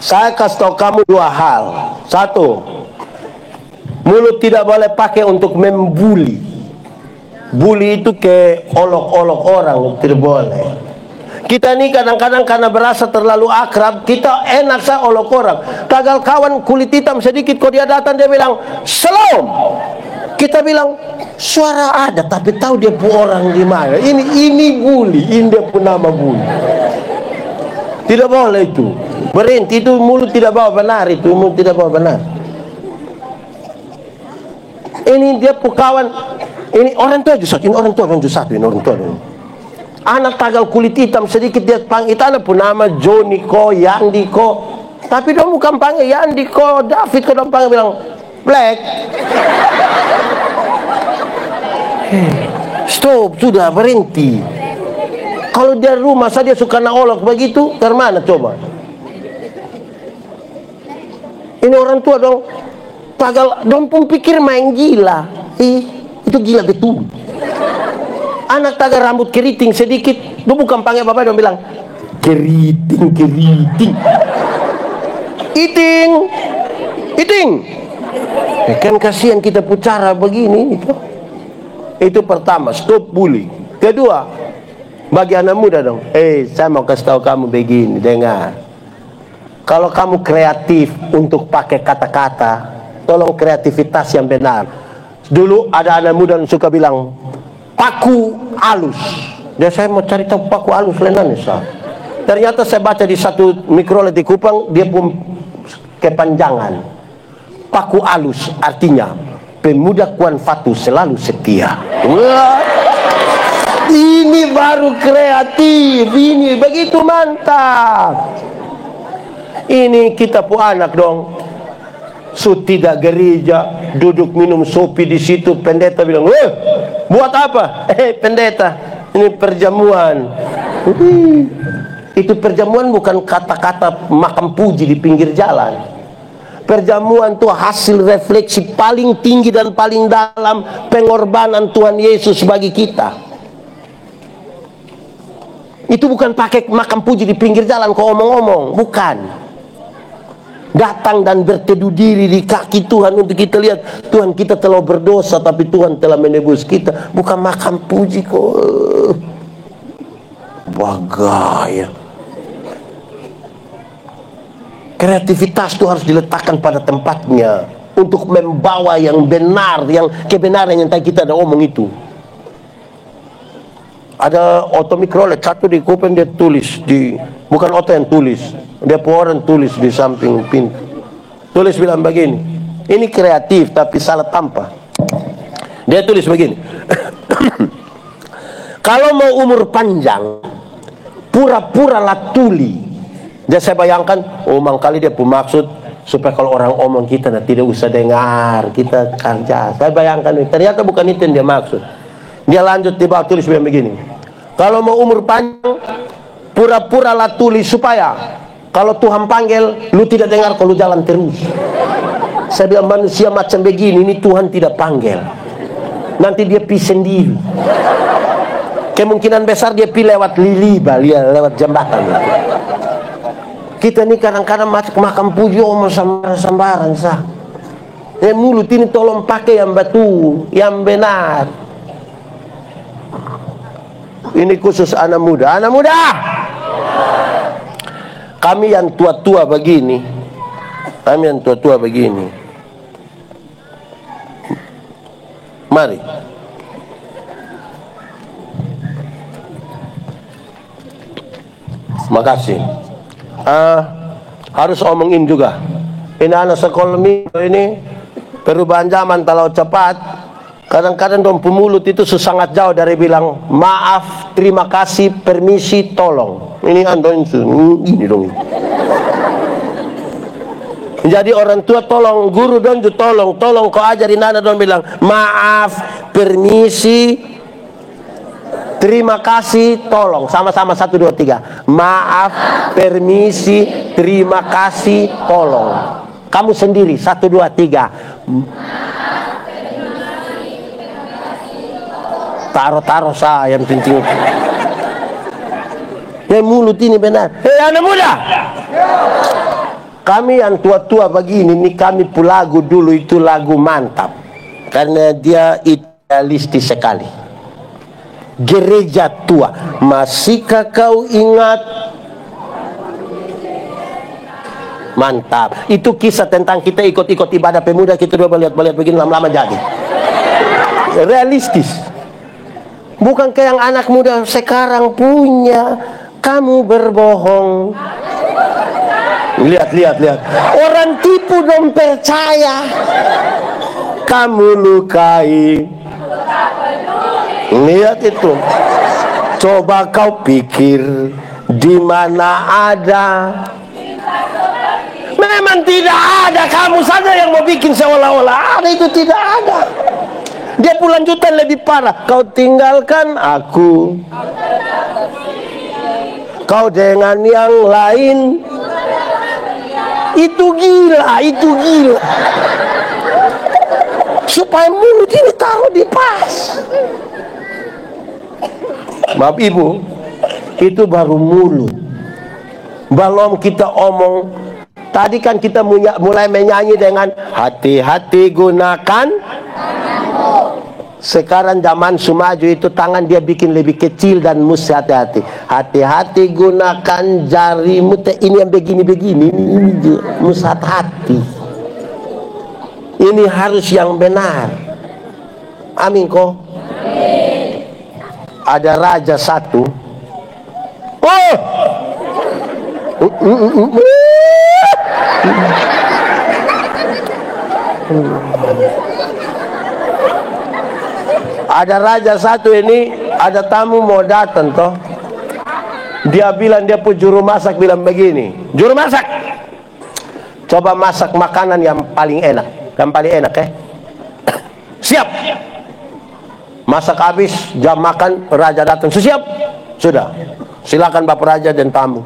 saya kasih tahu kamu 2 hal. 1, mulut tidak boleh pakai untuk membuli. Bully itu ke olok-olok orang, tidak boleh. Kita ini kadang-kadang karena berasa terlalu akrab, kita enak saya olok orang. Tagal kawan kulit hitam sedikit, kalau dia datang dia bilang salam, kita bilang suara ada tapi tahu dia pun orang di mana. Ini bully, ini dia pun nama bully. Tidak boleh itu. Berhenti, itu mulut tidak bawa benar, itu mulut tidak bawa benar. Ini dia pun kawan, ini orang tua aja satu, ini orang tua satu, ini orang tua. Anak tagal kulit hitam sedikit dia panggil, itu anak pun nama Johnny ko, Yandi ko, tapi dia bukan panggil Yandi ko, David ko, dia panggil bilang Black. Stop, sudah berhenti. Kalau dia rumah saja suka naolok begitu, dari mana coba? Ini orang tua dong, tagal dong pun pikir main gila. Itu gila betul. Anak tagal rambut keriting sedikit, lu bukan panggil bapak, dong bilang keriting. Iting. Kan kasihan kita pucara begini. Itu pertama, stop bully. Kedua, bagi anak muda dong, saya mau kasih tahu kamu begini, dengar. Kalau kamu kreatif untuk pakai kata-kata, tolong kreativitas yang benar. Dulu ada anak muda yang suka bilang paku alus. Dan saya mau cari tahu paku alus lenan ya. Ternyata saya baca di satu mikrolet di Kupang, dia pun kepanjangan. Paku alus artinya pemuda Kuan Fatu selalu setia. Wah, ini baru kreatif, ini begitu mantap. Ini kita pun anak dong. Tidak gereja, duduk minum sopi di situ, pendeta bilang, buat apa? Pendeta, ini perjamuan. Itu perjamuan bukan kata-kata makam puji di pinggir jalan. Perjamuan itu hasil refleksi paling tinggi dan paling dalam pengorbanan Tuhan Yesus bagi kita. Itu bukan pakai makam puji di pinggir jalan kau omong-omong, bukan. Datang dan berteduh diri di kaki Tuhan untuk kita lihat, Tuhan kita telah berdosa tapi Tuhan telah menebus kita. Bukan makam puji kok. Bagaya. Kreativitas itu harus diletakkan pada tempatnya untuk membawa yang benar, yang kebenaran yang tadi kita ada omong itu. Ada oto mikrolet satu di Kupang, dia tulis di, bukan oto yang tulis, dia orang tulis di samping pintu. Tulis bilang begini, ini kreatif tapi salah tanpa. Dia tulis begini. Kalau mau umur panjang, pura-pura lah tuli. Jadi saya bayangkan, mangkali dia pun maksud supaya kalau orang omong kita tidak usah dengar, kita kerja. Saya bayangkan, ternyata bukan itu yang dia maksud. Dia lanjut di bawah tulis begini. Kalau mau umur panjang, pura-pura lah tulis supaya kalau Tuhan panggil, lu tidak dengar kalau jalan terus. Saya bilang manusia macam begini, ini Tuhan tidak panggil. Nanti dia pergi sendiri. kemungkinan besar dia pilih lewat Liliba, lewat jembatan. Kita nih kadang-kadang masuk makam puji omong sambaran sah. Mulut ini tolong pakai yang betul, yang benar. Ini khusus anak muda. Anak muda, kami yang tua-tua begini, mari makasih. Harus omongin juga. Ini anak sekolah ini perubahan zaman terlalu cepat. Kadang-kadang dong pemulut itu sangat jauh dari bilang maaf, terima kasih, permisi, tolong. Ini andon ini dong. Jadi orang tua tolong, guru dong tolong kau ajarin anak dong bilang maaf, permisi, terima kasih, tolong. Sama-sama 1, 2, 3. Maaf, permisi, terima kasih, tolong. Kamu sendiri 1, 2, 3. Taruh saya yang penting. Mulut ini benar. Anak muda, kami yang tua-tua begini nih, kami lagu dulu itu lagu mantap karena dia idealistis sekali. Gereja tua, masihkah kau ingat? Mantap. Itu kisah tentang kita ikut-ikut ibadah pemuda, kita coba lihat begini lama-lama jadi realistis. Bukan kayak yang anak muda sekarang punya. Kamu berbohong. Lihat. Orang tipu dong percaya. Kamu lukai. Lihat itu. Coba kau pikir di mana ada. Memang tidak ada. Kamu saja yang mau bikin seolah-olah ada, itu tidak ada. Dia lanjutan lebih parah. Kau tinggalkan aku, kau dengan yang lain. Itu gila. Supaya mulut ini taruh di pas. Maaf ibu, itu baru mulut. Belum kita omong. Tadi kan kita mulai menyanyi dengan hati-hati gunakan. Sekarang zaman sumaju itu tangan dia bikin lebih kecil dan mesti hati-hati. Hati-hati gunakan jarimu. Ini yang begini-begini. Ini mesti hati-hati. Ini harus yang benar. Amin kok. Ada raja satu. Oh! Ada raja satu ini, ada tamu mau datang toh. Dia bilang, dia pun juru masak bilang begini, juru masak, coba masak makanan yang paling enak, siap. Masak habis, jam makan, raja datang, siap, sudah, silakan bapak raja dan tamu.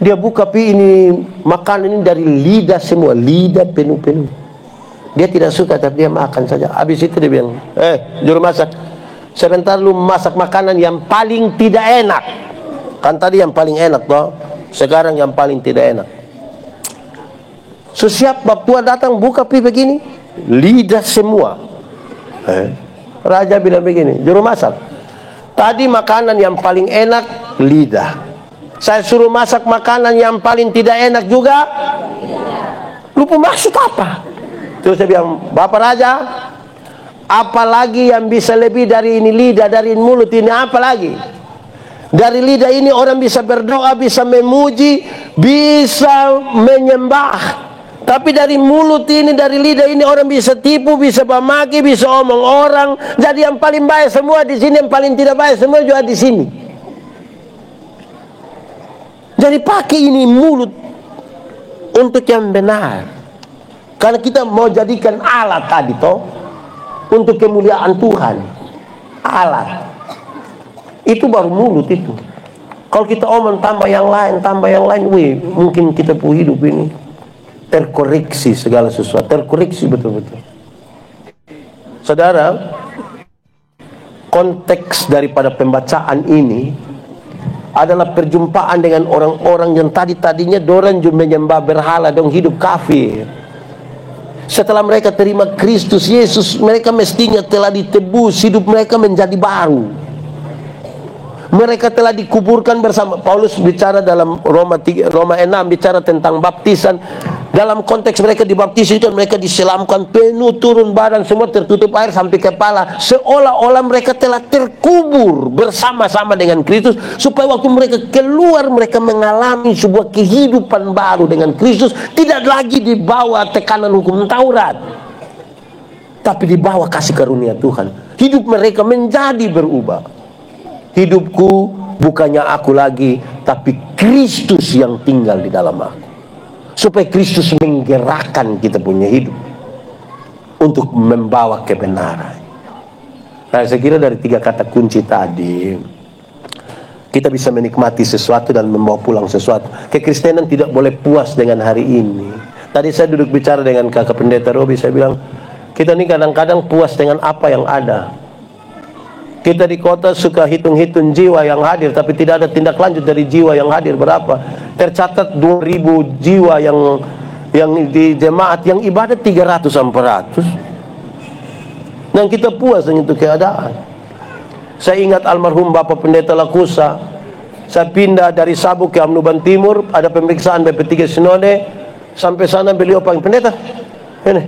Dia buka ini makanan ini dari lidah semua, lidah penuh-penuh. Dia tidak suka tapi dia makan saja. Habis itu dia bilang, juru masak, sebentar lu masak makanan yang paling tidak enak. Kan tadi yang paling enak toh, sekarang yang paling tidak enak. Siap bab tua datang, buka begini, lidah semua. Raja bilang begini, juru masak, tadi makanan yang paling enak lidah, saya suruh masak makanan yang paling tidak enak juga. Lu maksud apa? Terus saya bilang, bapak raja, apalagi yang bisa lebih dari ini lidah, dari mulut ini, apalagi? Dari lidah ini orang bisa berdoa, bisa memuji, bisa menyembah. Tapi dari mulut ini, dari lidah ini orang bisa tipu, bisa pamaki, bisa omong orang. Jadi yang paling baik semua di sini, yang paling tidak baik semua juga di sini. Jadi pakai ini mulut untuk yang benar. Karena kita mau jadikan alat tadi toh untuk kemuliaan Tuhan. Alat. Itu baru mulut itu. Kalau kita omong tambah yang lain, mungkin kita punya hidup ini terkoreksi segala sesuatu, terkoreksi betul-betul. Saudara, konteks daripada pembacaan ini adalah perjumpaan dengan orang-orang yang tadinya dorang menyembah berhala, dong hidup kafir. Setelah mereka terima Kristus Yesus, mereka mestinya telah ditebus, hidup mereka menjadi baru. Mereka telah dikuburkan bersama. Paulus bicara dalam Roma 6 bicara tentang baptisan. Dalam konteks mereka dibaptis itu, mereka diselamkan penuh, turun badan semua, tertutup air sampai kepala, seolah-olah mereka telah terkubur bersama-sama dengan Kristus, supaya waktu mereka keluar, mereka mengalami sebuah kehidupan baru dengan Kristus, tidak lagi di bawah tekanan hukum Taurat, tapi di bawah kasih karunia Tuhan. Hidup mereka menjadi berubah. Hidupku bukannya aku lagi, tapi Kristus yang tinggal di dalam aku. Supaya Kristus menggerakkan kita punya hidup untuk membawa kebenaran. Nah, saya kira dari 3 kata kunci tadi kita bisa menikmati sesuatu dan membawa pulang sesuatu. Kekristenan tidak boleh puas dengan hari ini. Tadi saya duduk bicara dengan kakak pendeta Robi, saya bilang kita ini kadang-kadang puas dengan apa yang ada. Kita di kota suka hitung-hitung jiwa yang hadir, tapi tidak ada tindak lanjut dari jiwa yang hadir. Berapa? Tercatat 2000 jiwa yang di jemaat, yang ibadat 300-400. Dan kita puas dengan itu keadaan. Saya ingat almarhum Bapak Pendeta Lakusa. Saya pindah dari Sabuk ke Amnuban Timur, ada pemeriksaan BP3 Sinode. Sampai sana beliau panggil, pendeta, ini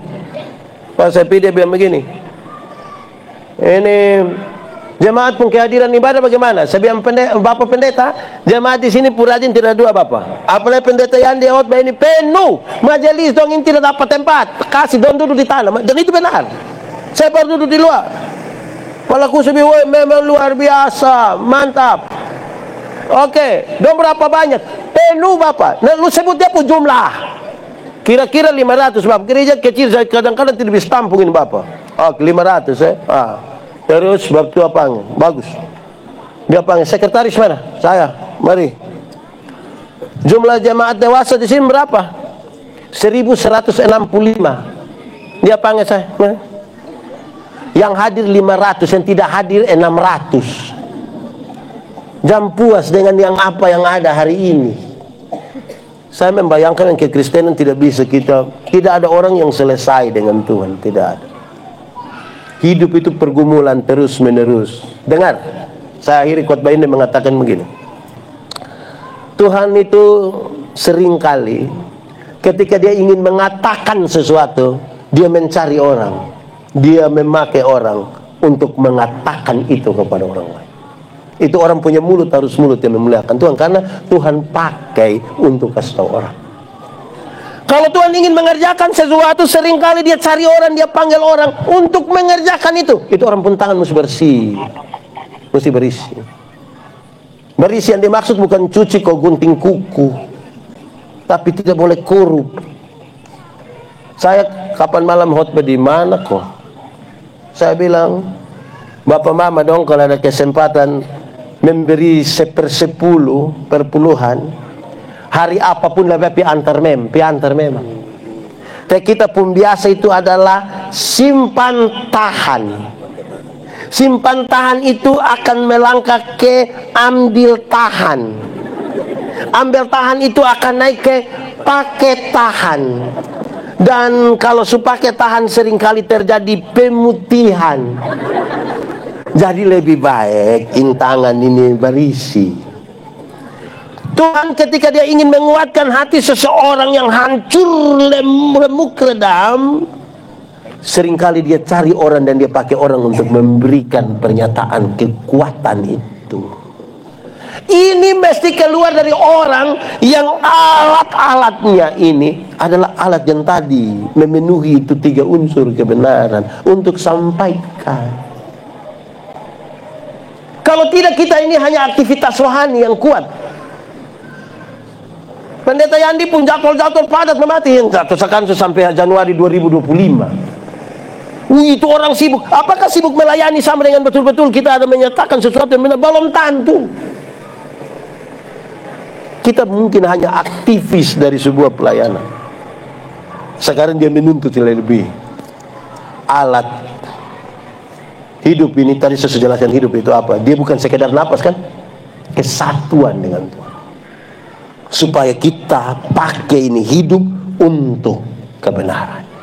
pas saya pindah bilang begini, ini jemaat pun kehadiran ibadah bagaimana? Saya bilang, Bapak Pendeta, jemaat di sini purajin tidak 2 Bapak. Apalagi pendeta yang di khotbah ini penuh majelis, dong ini tidak dapat tempat, kasih dong duduk di tanah. Dan itu benar. Saya baru duduk di luar. Kepalaku sebi, woi memang luar biasa, mantap. Oke, dong berapa banyak? Penuh Bapak. Nah, lu sebut dia pun jumlah. Kira-kira 500 Bapak. Gereja kecil saya kadang-kadang tidak bisa tampungin Bapak. Oke, 500 ya. Terus bab itu apa? Bagus. Dia panggil, sekretaris mana? Saya. Mari. Jumlah jemaat dewasa di sini berapa? 1165. Dia panggil saya. Mari. Yang hadir 500, yang tidak hadir 600. Jam puas dengan yang apa yang ada hari ini. Saya membayangkan yang kekristenan tidak bisa tidak ada orang yang selesai dengan Tuhan, tidak ada. Hidup itu pergumulan terus menerus. Dengar, saya akhiri khotbah ini mengatakan begini. Tuhan itu seringkali ketika dia ingin mengatakan sesuatu, dia mencari orang, dia memakai orang untuk mengatakan itu kepada orang lain. Itu orang punya mulut, harus mulut yang memuliakan Tuhan, karena Tuhan pakai untuk kasih tahu orang. Kalau Tuhan ingin mengerjakan sesuatu, seringkali dia cari orang, dia panggil orang untuk mengerjakan itu. Itu orang pun tangan mesti bersih, mesti berisi. Berisi yang dimaksud bukan cuci kok gunting kuku, tapi tidak boleh korup. Saya kapan malam khotbah di mana kok? Saya bilang, Bapak Mama dong kalau ada kesempatan memberi 1/10 perpuluhan, hari apapun lebih piantar memang. Tapi kita pun biasa itu adalah simpan tahan. Simpan tahan itu akan melangkah ke ambil tahan. Ambil tahan itu akan naik ke pakai tahan. Dan kalau pakai tahan seringkali terjadi pemutihan. Jadi lebih baik intangan ini berisi. Tuhan ketika dia ingin menguatkan hati seseorang yang hancur, remuk, redam, seringkali dia cari orang dan dia pakai orang untuk memberikan pernyataan kekuatan itu. Ini mesti keluar dari orang yang alat-alatnya ini adalah alat yang tadi memenuhi itu 3 unsur kebenaran untuk sampaikan. Kalau tidak, kita ini hanya aktivitas rohani yang kuat. Pendeta Yandi pun jadwal-jadwal padat memati, yang sekarang sampai Januari 2025. Itu orang sibuk. Apakah sibuk melayani sama dengan betul-betul kita ada menyatakan sesuatu yang benar? Belum tentu. Kita mungkin hanya aktivis dari sebuah pelayanan. Sekarang dia menuntut lebih alat Hidup ini tadi saya sudah jelaskan, hidup itu apa? Dia bukan sekedar napas kan? Kesatuan dengan Tuhan. Supaya kita pakai ini hidup untuk kebenaran.